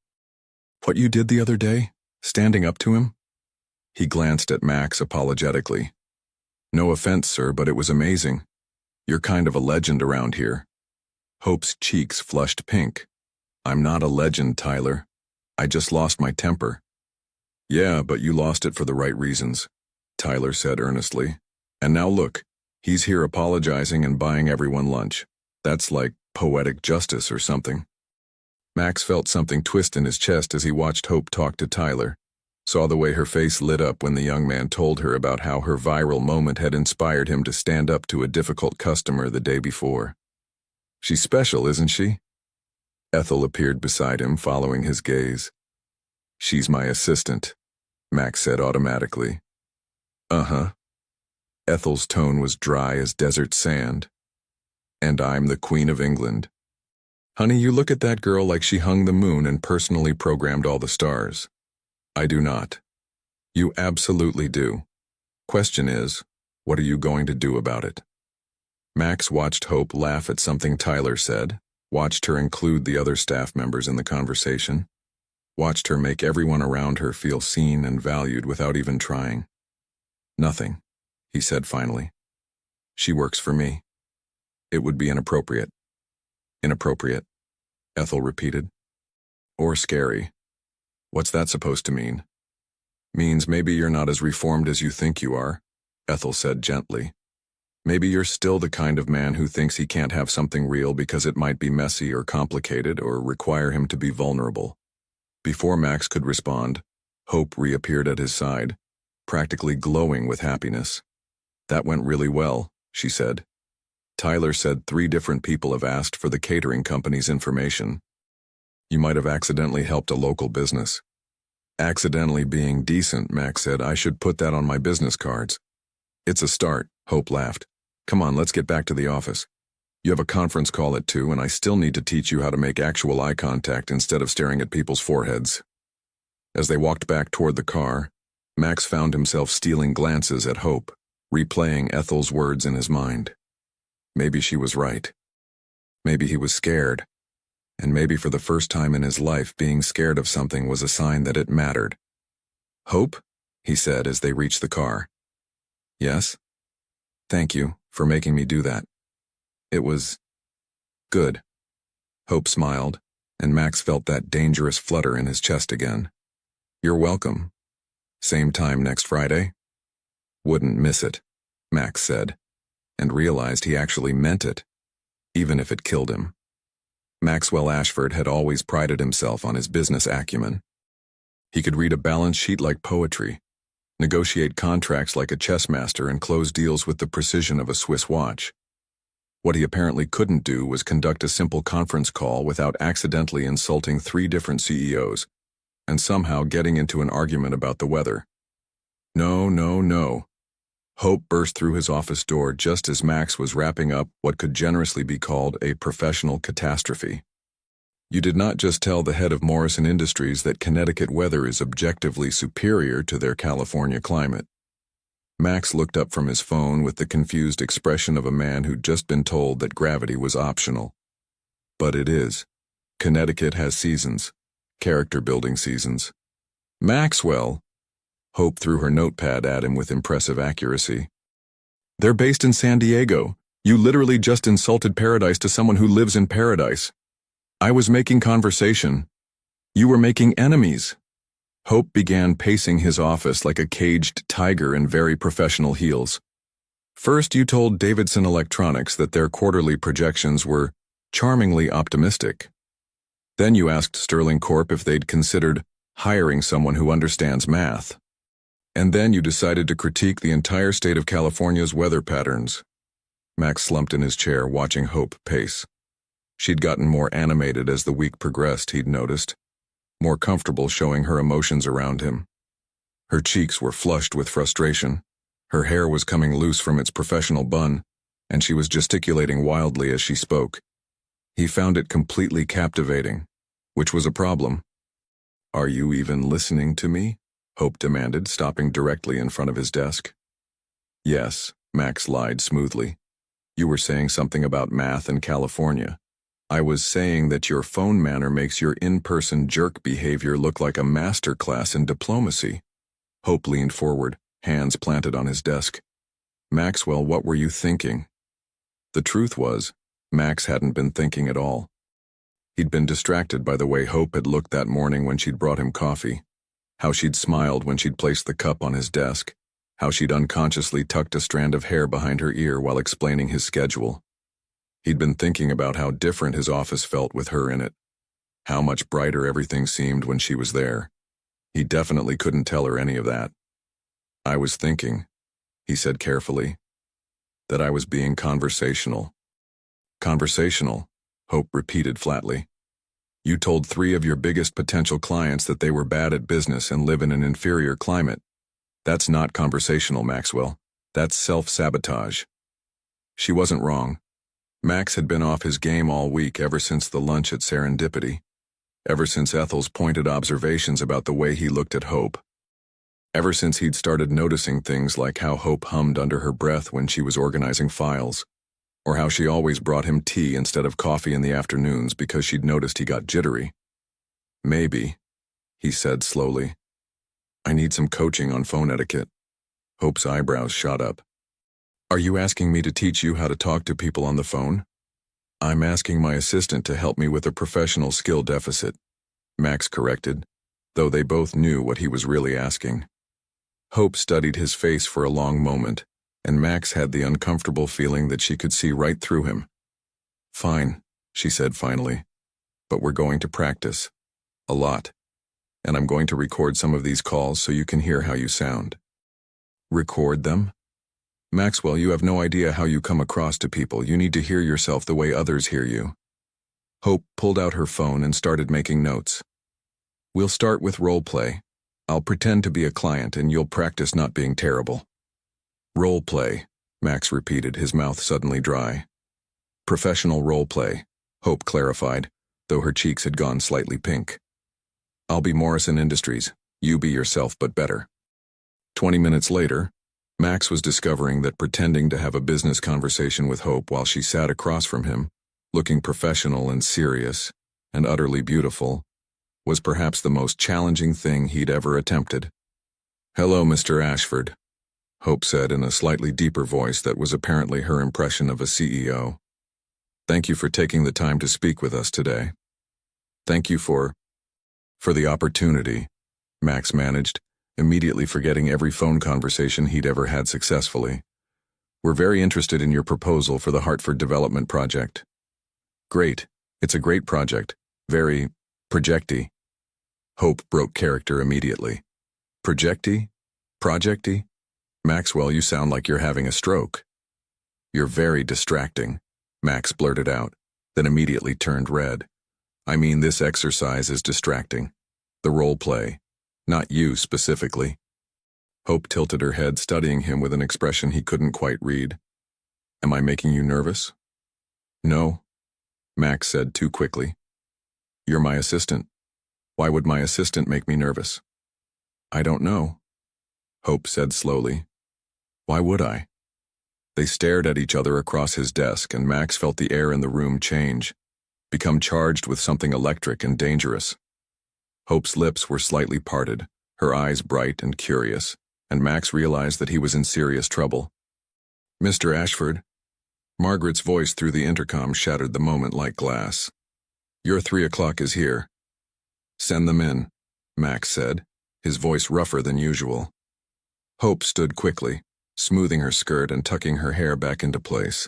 "What you did the other day? Standing up to him?" He glanced at Max apologetically. "No offense, sir, but it was amazing. You're kind of a legend around here." Hope's cheeks flushed pink. "I'm not a legend, Tyler. I just lost my temper." "Yeah, but you lost it for the right reasons," Tyler said earnestly. "And now look, he's here apologizing and buying everyone lunch. That's like poetic justice or something." Max felt something twist in his chest as he watched Hope talk to Tyler, saw the way her face lit up when the young man told her about how her viral moment had inspired him to stand up to a difficult customer the day before. "She's special, isn't she?" Ethel appeared beside him, following his gaze. "She's my assistant," Max said automatically. "Uh-huh." Ethel's tone was dry as desert sand. "And I'm the Queen of England. Honey, you look at that girl like she hung the moon and personally programmed all the stars." "I do not." "You absolutely do. Question is, what are you going to do about it?" Max watched Hope laugh at something Tyler said, watched her include the other staff members in the conversation, watched her make everyone around her feel seen and valued without even trying. "Nothing," he said finally. "She works for me. It would be inappropriate." "Inappropriate," Ethel repeated. "Or scary. What's that supposed to mean?" "Means maybe you're not as reformed as you think you are," Ethel said gently. "Maybe you're still the kind of man who thinks he can't have something real because it might be messy or complicated or require him to be vulnerable." Before Max could respond, Hope reappeared at his side, practically glowing with happiness. "That went really well," she said. "Tyler said 3 different people have asked for the catering company's information. You might have accidentally helped a local business." "Accidentally being decent," Max said. "I should put that on my business cards." "It's a start," Hope laughed. "Come on, let's get back to the office. You have a conference call at 2, and I still need to teach you how to make actual eye contact instead of staring at people's foreheads." As they walked back toward the car, Max found himself stealing glances at Hope, replaying Ethel's words in his mind. Maybe she was right. Maybe he was scared. And maybe for the first time in his life, being scared of something was a sign that it mattered. "Hope?" he said as they reached the car. "Yes?" "Thank you for making me do that. It was good." Hope smiled, and Max felt that dangerous flutter in his chest again. "You're welcome. Same time next Friday?" "Wouldn't miss it," Max said, and realized he actually meant it, even if it killed him. Maxwell Ashford had always prided himself on his business acumen. He could read a balance sheet like poetry, negotiate contracts like a chess master, and close deals with the precision of a Swiss watch. What he apparently couldn't do was conduct a simple conference call without accidentally insulting 3 different CEOs and somehow getting into an argument about the weather. No, no, no. Hope burst through his office door just as Max was wrapping up what could generously be called a professional catastrophe. "You did not just tell the head of Morrison Industries that Connecticut weather is objectively superior to their California climate." Max looked up from his phone with the confused expression of a man who'd just been told that gravity was optional. "But it is. Connecticut has seasons, character-building seasons." "Maxwell!" Hope threw her notepad at him with impressive accuracy. "They're based in San Diego. You literally just insulted paradise to someone who lives in paradise." "I was making conversation. You were making enemies." Hope began pacing his office like a caged tiger in very professional heels. "First, you told Davidson Electronics that their quarterly projections were charmingly optimistic. Then you asked Sterling Corp if they'd considered hiring someone who understands math. And then you decided to critique the entire state of California's weather patterns." Max slumped in his chair, watching Hope pace. She'd gotten more animated as the week progressed, he'd noticed, more comfortable showing her emotions around him. Her cheeks were flushed with frustration, her hair was coming loose from its professional bun, and she was gesticulating wildly as she spoke. He found it completely captivating, which was a problem. "Are you even listening to me?" Hope demanded, stopping directly in front of his desk. "Yes," Max lied smoothly. "You were saying something about math in California. I was saying that your phone manner makes your in-person jerk behavior look like a master class in diplomacy." Hope leaned forward, hands planted on his desk. "Maxwell, what were you thinking?" The truth was, Max hadn't been thinking at all. He'd been distracted by the way Hope had looked that morning when she'd brought him coffee, how she'd smiled when she'd placed the cup on his desk, how she'd unconsciously tucked a strand of hair behind her ear while explaining his schedule. He'd been thinking about how different his office felt with her in it, how much brighter everything seemed when she was there. He definitely couldn't tell her any of that. "I was thinking," he said carefully, "that I was being conversational." "Conversational," Hope repeated flatly. "You told 3 of your biggest potential clients that they were bad at business and live in an inferior climate. That's not conversational, Maxwell. That's self-sabotage." She wasn't wrong. Max had been off his game all week ever since the lunch at Serendipity, ever since Ethel's pointed observations about the way he looked at Hope, ever since he'd started noticing things like how Hope hummed under her breath when she was organizing files, or how she always brought him tea instead of coffee in the afternoons because she'd noticed he got jittery. "Maybe," he said slowly. "I need some coaching on phone etiquette." Hope's eyebrows shot up. "Are you asking me to teach you how to talk to people on the phone?" "I'm asking my assistant to help me with a professional skill deficit," Max corrected, though they both knew what he was really asking. Hope studied his face for a long moment, and Max had the uncomfortable feeling that she could see right through him. "Fine," she said finally, "but we're going to practice. A lot. And I'm going to record some of these calls so you can hear how you sound." "Record them?" "Maxwell, you have no idea how you come across to people. You need to hear yourself the way others hear you." Hope pulled out her phone and started making notes. "We'll start with role play. I'll pretend to be a client and you'll practice not being terrible." "Role play," Max repeated, his mouth suddenly dry. "Professional role play," Hope clarified, though her cheeks had gone slightly pink. "I'll be Morrison Industries. You be yourself, but better." 20 minutes later, Max was discovering that pretending to have a business conversation with Hope while she sat across from him, looking professional and serious, and utterly beautiful, was perhaps the most challenging thing he'd ever attempted. "Hello, Mr. Ashford," Hope said in a slightly deeper voice that was apparently her impression of a CEO. "Thank you for taking the time to speak with us today." "Thank you for the opportunity," Max managed, immediately forgetting every phone conversation he'd ever had successfully. "We're very interested in your proposal for the Hartford Development Project." "Great. It's a great project. Very projecty." Hope broke character immediately. "Projecty? Projecty? Maxwell, you sound like you're having a stroke." "You're very distracting," Max blurted out, then immediately turned red. "I mean, this exercise is distracting. The role play. Not you specifically." Hope tilted her head, studying him with an expression he couldn't quite read. "Am I making you nervous?" "No," Max said too quickly. "You're my assistant. Why would my assistant make me nervous?" "I don't know," Hope said slowly. "Why would I?" They stared at each other across his desk, and Max felt the air in the room change, become charged with something electric and dangerous. Hope's lips were slightly parted, her eyes bright and curious, and Max realized that he was in serious trouble. "Mr. Ashford." Margaret's voice through the intercom shattered the moment like glass. "Your 3 o'clock is here." "Send them in," Max said, his voice rougher than usual. Hope stood quickly, smoothing her skirt and tucking her hair back into place.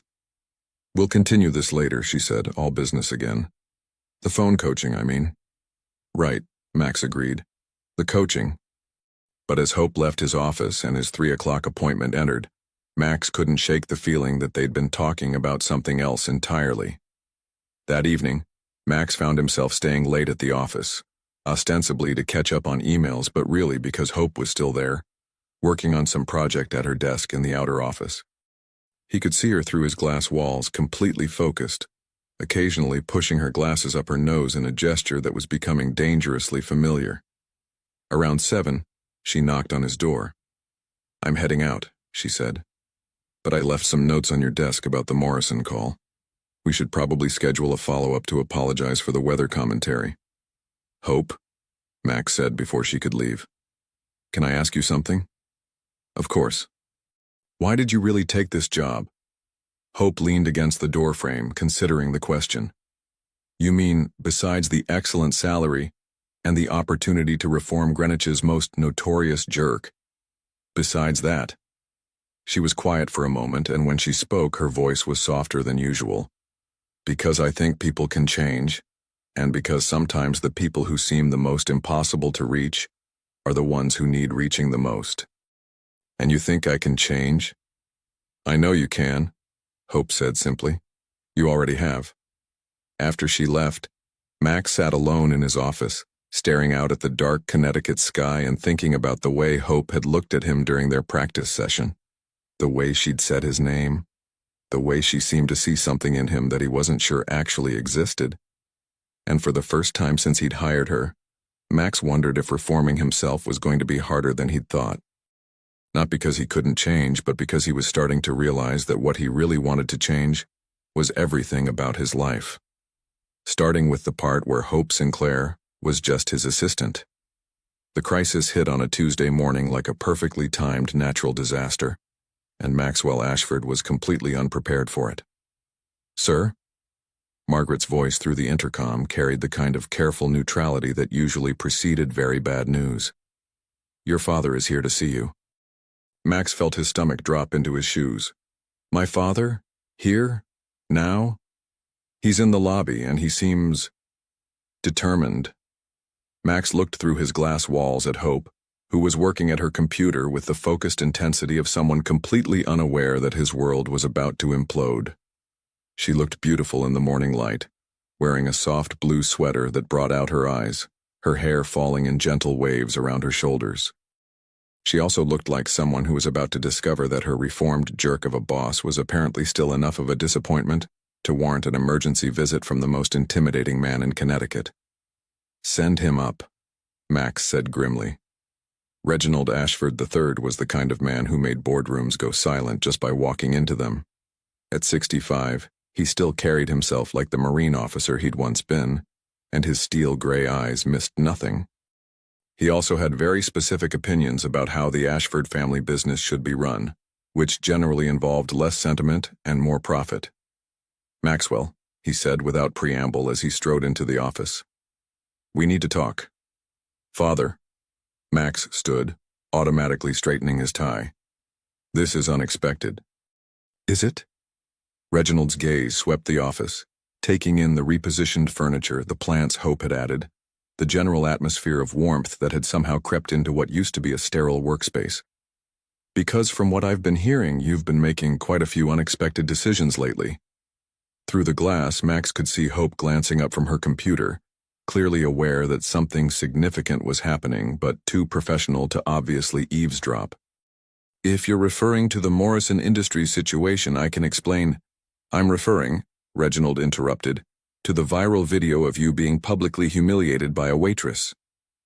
"We'll continue this later," she said, all business again. "The phone coaching, I mean." "Right," Max agreed. "The coaching." But as Hope left his office and his 3 o'clock appointment entered, Max couldn't shake the feeling that they'd been talking about something else entirely. That evening, Max found himself staying late at the office, ostensibly to catch up on emails but really because Hope was still there, working on some project at her desk in the outer office. He could see her through his glass walls, completely focused, occasionally pushing her glasses up her nose in a gesture that was becoming dangerously familiar. Around 7, she knocked on his door. "I'm heading out," she said. "But I left some notes on your desk about the Morrison call. We should probably schedule a follow-up to apologize for the weather commentary." "Hope," Max said before she could leave. "Can I ask you something?" "Of course." "Why did you really take this job?" Hope leaned against the doorframe, considering the question. "You mean, besides the excellent salary and the opportunity to reform Greenwich's most notorious jerk? Besides that?" She was quiet for a moment, and when she spoke, her voice was softer than usual. "Because I think people can change, and because sometimes the people who seem the most impossible to reach are the ones who need reaching the most." "And you think I can change?" "I know you can," Hope said simply. "You already have." After she left, Max sat alone in his office, staring out at the dark Connecticut sky and thinking about the way Hope had looked at him during their practice session, the way she'd said his name, the way she seemed to see something in him that he wasn't sure actually existed. And for the first time since he'd hired her, Max wondered if reforming himself was going to be harder than he'd thought. Not because he couldn't change, but because he was starting to realize that what he really wanted to change was everything about his life. Starting with the part where Hope Sinclair was just his assistant. The crisis hit on a Tuesday morning like a perfectly timed natural disaster, and Maxwell Ashford was completely unprepared for it. "Sir?" Margaret's voice through the intercom carried the kind of careful neutrality that usually preceded very bad news. "Your father is here to see you." Max felt his stomach drop into his shoes. "My father? Here? Now?" "He's in the lobby, and he seems determined." Max looked through his glass walls at Hope, who was working at her computer with the focused intensity of someone completely unaware that his world was about to implode. She looked beautiful in the morning light, wearing a soft blue sweater that brought out her eyes, her hair falling in gentle waves around her shoulders. She also looked like someone who was about to discover that her reformed jerk of a boss was apparently still enough of a disappointment to warrant an emergency visit from the most intimidating man in Connecticut. "Send him up," Max said grimly. Reginald Ashford III was the kind of man who made boardrooms go silent just by walking into them. At 65, he still carried himself like the Marine officer he'd once been, and his steel-gray eyes missed nothing. He also had very specific opinions about how the Ashford family business should be run, which generally involved less sentiment and more profit. "Maxwell," he said without preamble as he strode into the office. "We need to talk." "Father." Max stood, automatically straightening his tie. "This is unexpected." "Is it?" Reginald's gaze swept the office, taking in the repositioned furniture, the plants Hope had added, the general atmosphere of warmth that had somehow crept into what used to be a sterile workspace. "Because from what I've been hearing, you've been making quite a few unexpected decisions lately." Through the glass, Max could see Hope glancing up from her computer, clearly aware that something significant was happening, but too professional to obviously eavesdrop. "If you're referring to the Morrison Industries situation, I can explain." "I'm referring," Reginald interrupted, "to the viral video of you being publicly humiliated by a waitress.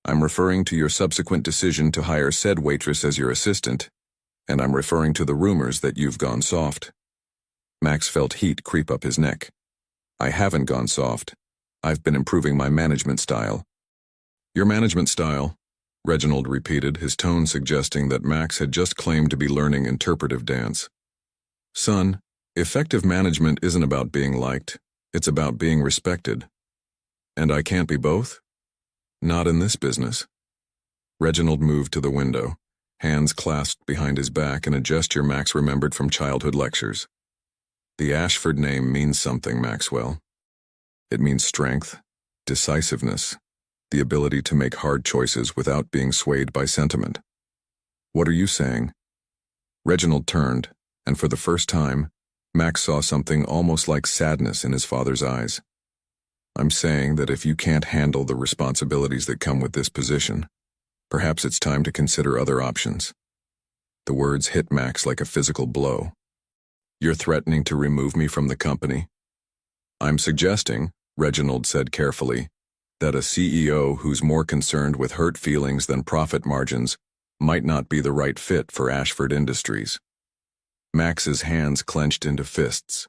I'm referring to your subsequent decision to hire said waitress as your assistant, and I'm referring to the rumors that you've gone soft." Max felt heat creep up his neck. "I haven't gone soft. I've been improving my management style." "Your management style," Reginald repeated, his tone suggesting that Max had just claimed to be learning interpretive dance. "Son, effective management isn't about being liked. It's about being respected." "And I can't be both?" "Not in this business." Reginald moved to the window, hands clasped behind his back in a gesture Max remembered from childhood lectures. "The Ashford name means something, Maxwell. It means strength, decisiveness, the ability to make hard choices without being swayed by sentiment." "What are you saying?" Reginald turned, and for the first time, Max saw something almost like sadness in his father's eyes. I'm saying that if you can't handle the responsibilities that come with this position, perhaps it's time to consider other options. The words hit Max like a physical blow. You're threatening to remove me from the company? I'm suggesting, Reginald said carefully, that a CEO who's more concerned with hurt feelings than profit margins might not be the right fit for Ashford Industries. Max's hands clenched into fists.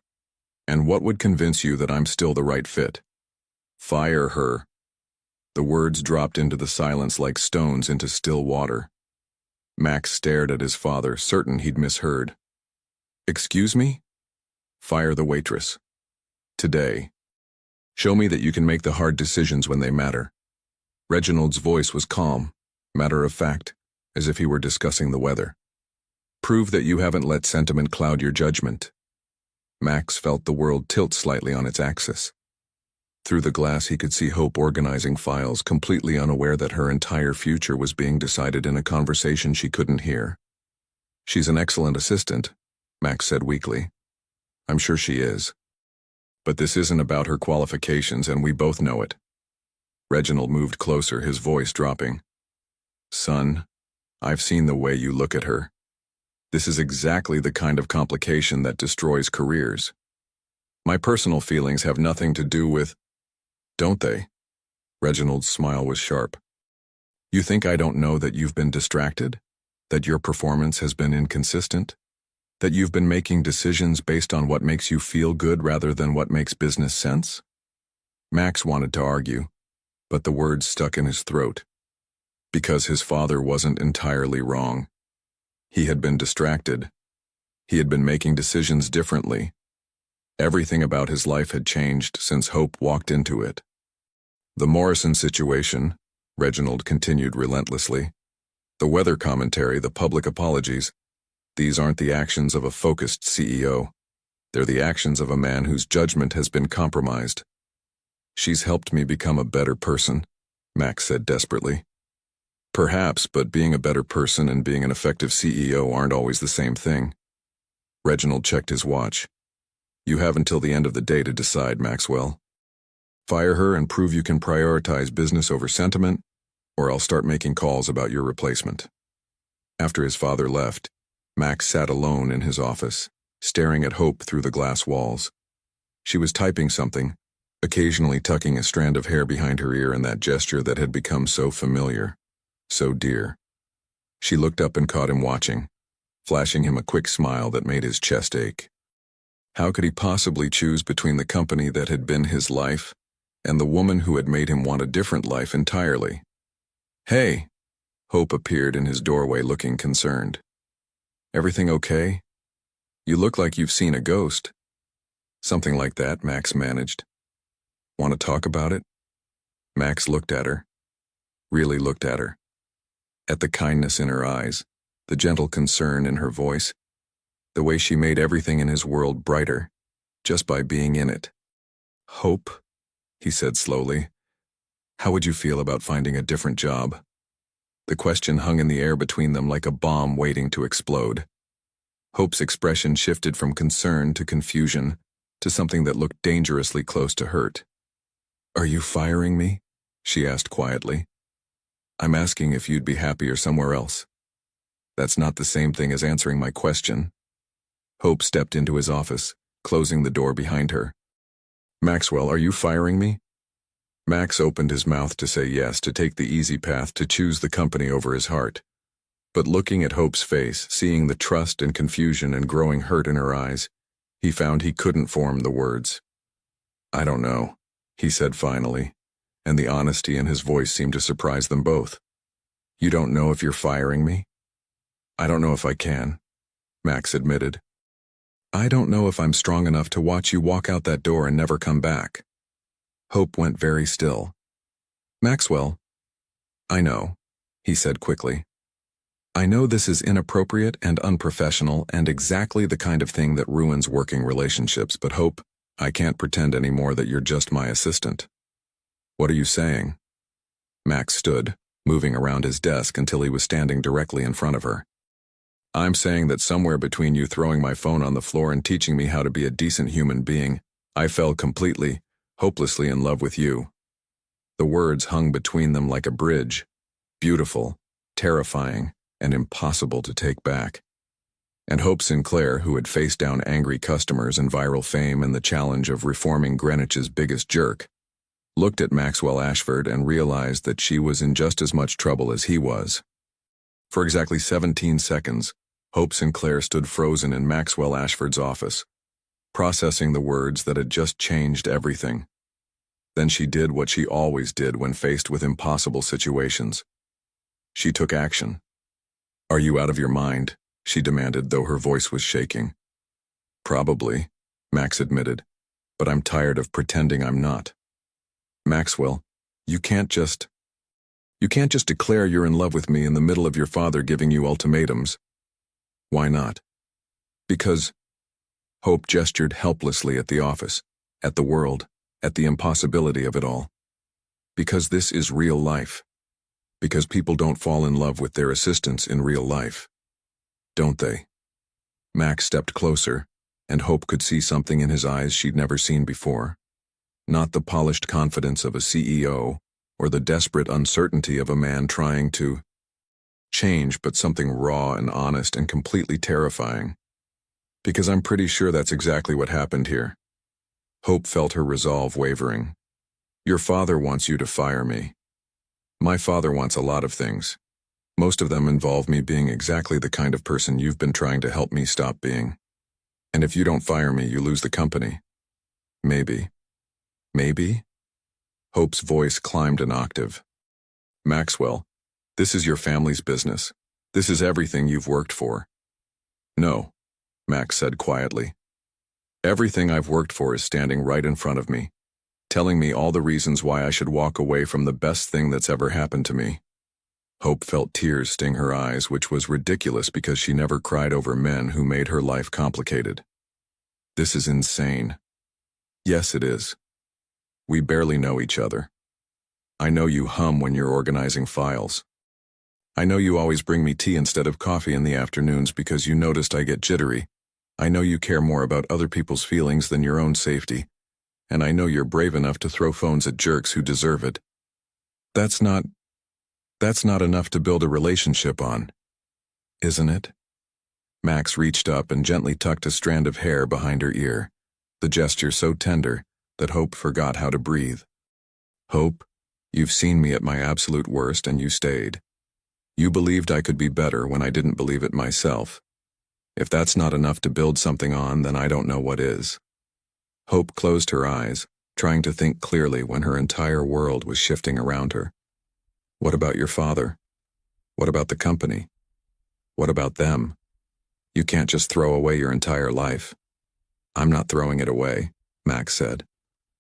And what would convince you that I'm still the right fit? Fire her. The words dropped into the silence like stones into still water. Max stared at his father, certain he'd misheard. Excuse me? Fire the waitress. Today. Show me that you can make the hard decisions when they matter. Reginald's voice was calm, matter of fact, as if he were discussing the weather. Prove that you haven't let sentiment cloud your judgment. Max felt the world tilt slightly on its axis. Through the glass he could see Hope organizing files, completely unaware that her entire future was being decided in a conversation she couldn't hear. She's an excellent assistant, Max said weakly. I'm sure she is. But this isn't about her qualifications, and we both know it. Reginald moved closer, his voice dropping. Son, I've seen the way you look at her. This is exactly the kind of complication that destroys careers. My personal feelings have nothing to do with... Don't they? Reginald's smile was sharp. You think I don't know that you've been distracted? That your performance has been inconsistent? That you've been making decisions based on what makes you feel good rather than what makes business sense? Max wanted to argue, but the words stuck in his throat. Because his father wasn't entirely wrong. He had been distracted. He had been making decisions differently. Everything about his life had changed since Hope walked into it. The Morrison situation, Reginald continued relentlessly. The weather commentary, the public apologies. These aren't the actions of a focused CEO. They're the actions of a man whose judgment has been compromised. She's helped me become a better person, Max said desperately. Perhaps, but being a better person and being an effective CEO aren't always the same thing. Reginald checked his watch. You have until the end of the day to decide, Maxwell. Fire her and prove you can prioritize business over sentiment, or I'll start making calls about your replacement. After his father left, Max sat alone in his office, staring at Hope through the glass walls. She was typing something, occasionally tucking a strand of hair behind her ear in that gesture that had become so familiar, so dear. She looked up and caught him watching, flashing him a quick smile that made his chest ache. How could he possibly choose between the company that had been his life and the woman who had made him want a different life entirely? Hey! Hope appeared in his doorway looking concerned. Everything okay? You look like you've seen a ghost. Something like that, Max managed. Want to talk about it? Max looked at her. Really looked at her. At the kindness in her eyes, the gentle concern in her voice, the way she made everything in his world brighter, just by being in it. Hope, he said slowly. How would you feel about finding a different job? The question hung in the air between them like a bomb waiting to explode. Hope's expression shifted from concern to confusion, to something that looked dangerously close to hurt. Are you firing me? She asked quietly. I'm asking if you'd be happier somewhere else. That's not the same thing as answering my question. Hope stepped into his office, closing the door behind her. Maxwell, are you firing me? Max opened his mouth to say yes, to take the easy path, to choose the company over his heart. But looking at Hope's face, seeing the trust and confusion and growing hurt in her eyes, he found he couldn't form the words. I don't know, he said finally, and the honesty in his voice seemed to surprise them both. You don't know if you're firing me? I don't know if I can, Max admitted. I don't know if I'm strong enough to watch you walk out that door and never come back. Hope went very still. Maxwell, I know, he said quickly. I know this is inappropriate and unprofessional and exactly the kind of thing that ruins working relationships, but Hope, I can't pretend anymore that you're just my assistant. What are you saying? Max stood, moving around his desk until he was standing directly in front of her. I'm saying that somewhere between you throwing my phone on the floor and teaching me how to be a decent human being, I fell completely, hopelessly in love with you. The words hung between them like a bridge, beautiful, terrifying, and impossible to take back. And Hope Sinclair, who had faced down angry customers and viral fame and the challenge of reforming Greenwich's biggest jerk, looked at Maxwell Ashford and realized that she was in just as much trouble as he was. For exactly 17 seconds, Hope Sinclair stood frozen in Maxwell Ashford's office, processing the words that had just changed everything. Then she did what she always did when faced with impossible situations. She took action. "Are you out of your mind?" she demanded, though her voice was shaking. "Probably," Max admitted, "but I'm tired of pretending I'm not." "Maxwell, you can't just declare you're in love with me in the middle of your father giving you ultimatums." "Why not?" "Because..." Hope gestured helplessly at the office, at the world, at the impossibility of it all. "Because this is real life. Because people don't fall in love with their assistants in real life. Don't they?" Max stepped closer, and Hope could see something in his eyes she'd never seen before. Not the polished confidence of a CEO, or the desperate uncertainty of a man trying to change, but something raw and honest and completely terrifying. "Because I'm pretty sure that's exactly what happened here." Hope felt her resolve wavering. "Your father wants you to fire me. My father wants a lot of things. Most of them involve me being exactly the kind of person you've been trying to help me stop being. And if you don't fire me, you lose the company." "Maybe." "Maybe?" Hope's voice climbed an octave. "Maxwell, this is your family's business. This is everything you've worked for." "No," Max said quietly. "Everything I've worked for is standing right in front of me, telling me all the reasons why I should walk away from the best thing that's ever happened to me." Hope felt tears sting her eyes, which was ridiculous because she never cried over men who made her life complicated. "This is insane." "Yes, it is. We barely know each other. I know you hum when you're organizing files. I know you always bring me tea instead of coffee in the afternoons because you noticed I get jittery. I know you care more about other people's feelings than your own safety. And I know you're brave enough to throw phones at jerks who deserve it. That's not enough to build a relationship on, isn't it?" Max reached up and gently tucked a strand of hair behind her ear, the gesture so tender that Hope forgot how to breathe. "Hope, you've seen me at my absolute worst and you stayed. You believed I could be better when I didn't believe it myself. If that's not enough to build something on, then I don't know what is." Hope closed her eyes, trying to think clearly when her entire world was shifting around her. "What about your father? What about the company? What about them? You can't just throw away your entire life." "I'm not throwing it away," Max said.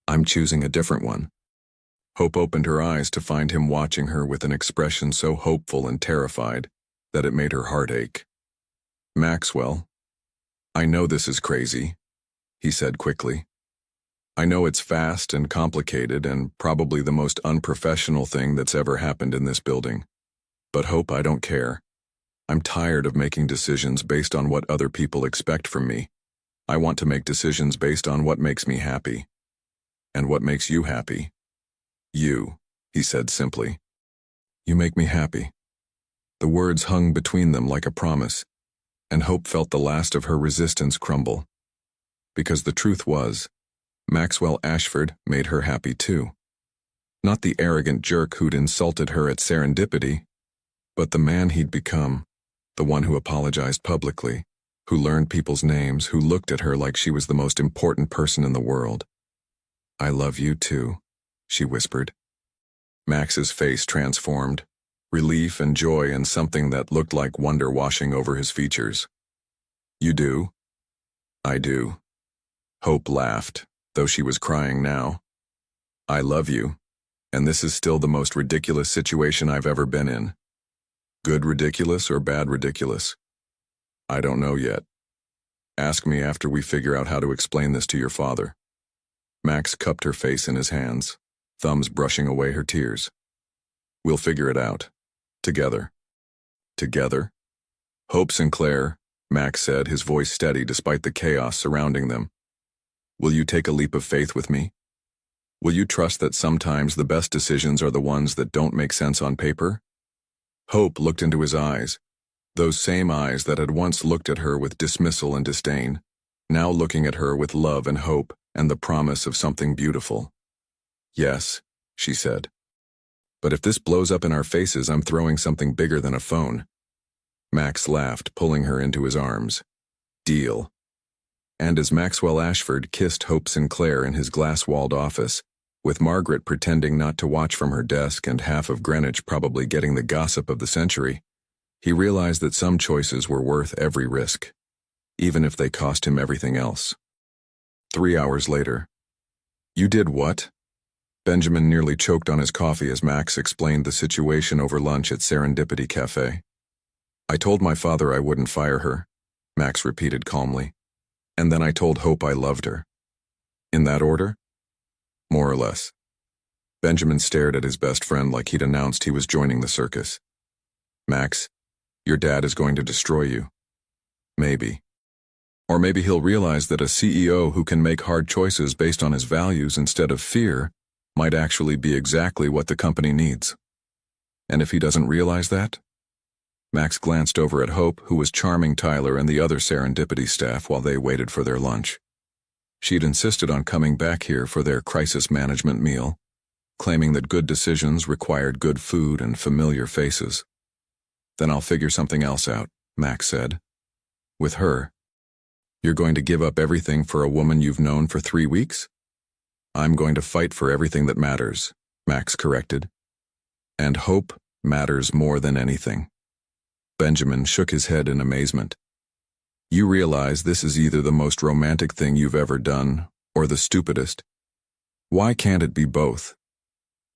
"I'm choosing a different one." Hope opened her eyes to find him watching her with an expression so hopeful and terrified that it made her heart ache. "Maxwell, I know this is crazy," he said quickly. "I know it's fast and complicated and probably the most unprofessional thing that's ever happened in this building. But Hope, I don't care. I'm tired of making decisions based on what other people expect from me. I want to make decisions based on what makes me happy. And what makes you happy?" "You," he said simply. "You make me happy." The words hung between them like a promise, and Hope felt the last of her resistance crumble. Because the truth was, Maxwell Ashford made her happy too. Not the arrogant jerk who'd insulted her at Serendipity, but the man he'd become, the one who apologized publicly, who learned people's names, who looked at her like she was the most important person in the world. "I love you too," she whispered. Max's face transformed, relief and joy and something that looked like wonder washing over his features. "You do?" "I do." Hope laughed, though she was crying now. "I love you, and this is still the most ridiculous situation I've ever been in." "Good ridiculous or bad ridiculous?" "I don't know yet. Ask me after we figure out how to explain this to your father." Max cupped her face in his hands, thumbs brushing away her tears. "We'll figure it out. Together." "Together?" Hope Sinclair, Max said, his voice steady despite the chaos surrounding them. Will you take a leap of faith with me? Will you trust that sometimes the best decisions are the ones that don't make sense on paper? Hope looked into his eyes, those same eyes that had once looked at her with dismissal and disdain, now looking at her with love and hope and the promise of something beautiful. Yes, she said. But if this blows up in our faces, I'm throwing something bigger than a phone. Max laughed, pulling her into his arms. Deal. And as Maxwell Ashford kissed Hope Sinclair in his glass-walled office, with Margaret pretending not to watch from her desk and half of Greenwich probably getting the gossip of the century, he realized that some choices were worth every risk, even if they cost him everything else. 3 hours later. You did what? Benjamin nearly choked on his coffee as Max explained the situation over lunch at Serendipity Cafe. I told my father I wouldn't fire her, Max repeated calmly. And then I told Hope I loved her. In that order? More or less. Benjamin stared at his best friend like he'd announced he was joining the circus. Max, your dad is going to destroy you. Maybe. Or maybe he'll realize that a CEO who can make hard choices based on his values instead of fear might actually be exactly what the company needs. And if he doesn't realize that? Max glanced over at Hope, who was charming Tyler and the other Serendipity staff while they waited for their lunch. She'd insisted on coming back here for their crisis management meal, claiming that good decisions required good food and familiar faces. Then I'll figure something else out, Max said. With her. You're going to give up everything for a woman you've known for 3 weeks? I'm going to fight for everything that matters, Max corrected. And hope matters more than anything. Benjamin shook his head in amazement. You realize this is either the most romantic thing you've ever done, or the stupidest. Why can't it be both?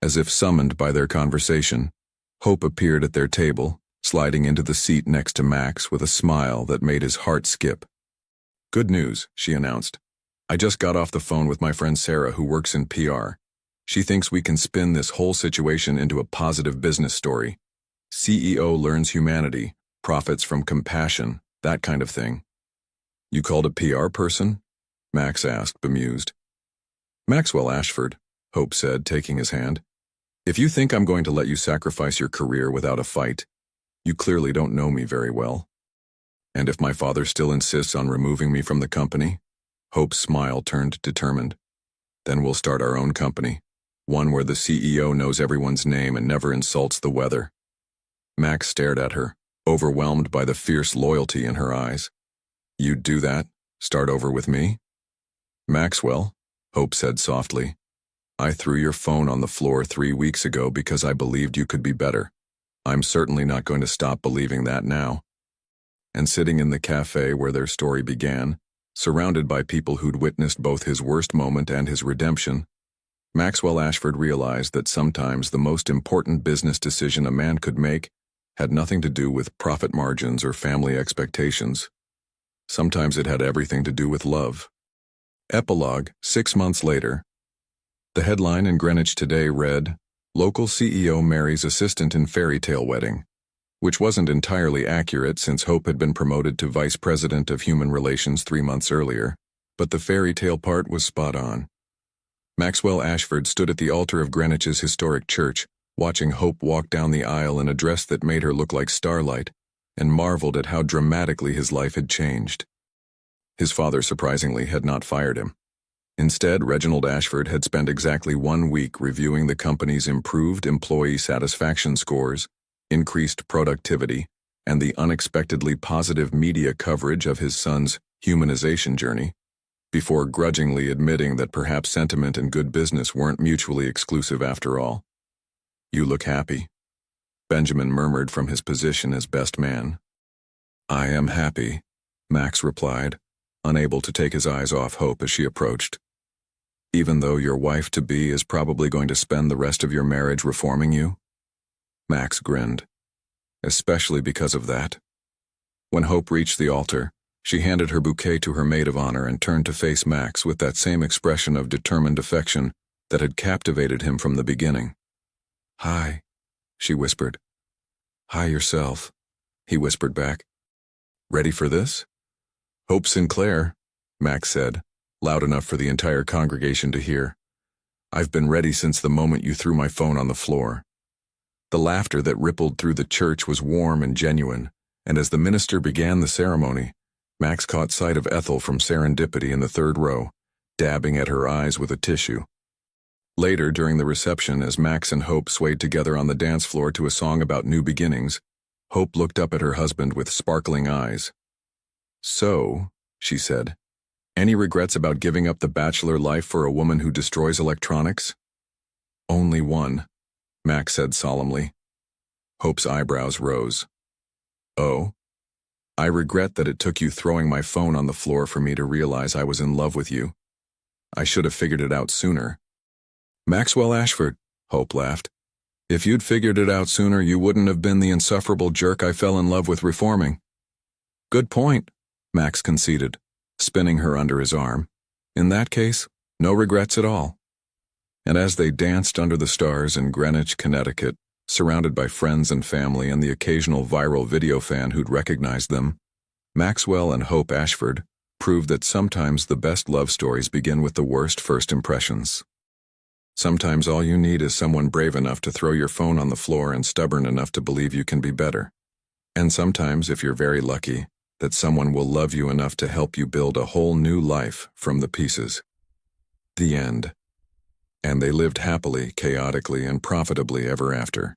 As if summoned by their conversation, Hope appeared at their table, sliding into the seat next to Max with a smile that made his heart skip. Good news, she announced. I just got off the phone with my friend Sarah, who works in PR. She thinks we can spin this whole situation into a positive business story. CEO learns humanity, profits from compassion, that kind of thing. You called a PR person? Max asked, bemused. Maxwell Ashford, Hope said, taking his hand. If you think I'm going to let you sacrifice your career without a fight, you clearly don't know me very well. And if my father still insists on removing me from the company, Hope's smile turned determined. Then we'll start our own company, one where the CEO knows everyone's name and never insults the weather. Max stared at her, overwhelmed by the fierce loyalty in her eyes. You'd do that? Start over with me? Maxwell, Hope said softly, I threw your phone on the floor 3 weeks ago because I believed you could be better. I'm certainly not going to stop believing that now. And sitting in the cafe where their story began, surrounded by people who'd witnessed both his worst moment and his redemption, Maxwell Ashford realized that sometimes the most important business decision a man could make had nothing to do with profit margins or family expectations. Sometimes it had everything to do with love. Epilogue, 6 months later. The headline in Greenwich Today read, Local CEO marries assistant in fairy tale wedding, which wasn't entirely accurate since Hope had been promoted to Vice President of Human Relations 3 months earlier, but the fairy tale part was spot on. Maxwell Ashford stood at the altar of Greenwich's historic church, watching Hope walk down the aisle in a dress that made her look like starlight, and marveled at how dramatically his life had changed. His father, surprisingly, had not fired him. Instead, Reginald Ashford had spent exactly 1 week reviewing the company's improved employee satisfaction scores, increased productivity, and the unexpectedly positive media coverage of his son's humanization journey, before grudgingly admitting that perhaps sentiment and good business weren't mutually exclusive after all. You look happy, Benjamin murmured from his position as best man. I am happy, Max replied, unable to take his eyes off Hope as she approached. Even though your wife-to-be is probably going to spend the rest of your marriage reforming you? Max grinned. Especially because of that. When Hope reached the altar, she handed her bouquet to her maid of honor and turned to face Max with that same expression of determined affection that had captivated him from the beginning. Hi, she whispered. Hi yourself, he whispered back. Ready for this? Hope Sinclair, Max said, loud enough for the entire congregation to hear. I've been ready since the moment you threw my phone on the floor. The laughter that rippled through the church was warm and genuine, and as the minister began the ceremony, Max caught sight of Ethel from serendipity in the third row, dabbing at her eyes with a tissue. Later, during the reception, as Max and Hope swayed together on the dance floor to a song about new beginnings, Hope looked up at her husband with sparkling eyes. So, she said, any regrets about giving up the bachelor life for a woman who destroys electronics? Only one, Max said solemnly. Hope's eyebrows rose. Oh? I regret that it took you throwing my phone on the floor for me to realize I was in love with you. I should have figured it out sooner. Maxwell Ashford, Hope laughed. If you'd figured it out sooner, you wouldn't have been the insufferable jerk I fell in love with reforming. Good point, Max conceded, spinning her under his arm. In that case, no regrets at all. And as they danced under the stars in Greenwich, Connecticut, surrounded by friends and family and the occasional viral video fan who'd recognized them, Maxwell and Hope Ashford proved that sometimes the best love stories begin with the worst first impressions. Sometimes all you need is someone brave enough to throw your phone on the floor and stubborn enough to believe you can be better. And sometimes, if you're very lucky, that someone will love you enough to help you build a whole new life from the pieces. The end. And they lived happily, chaotically, and profitably ever after.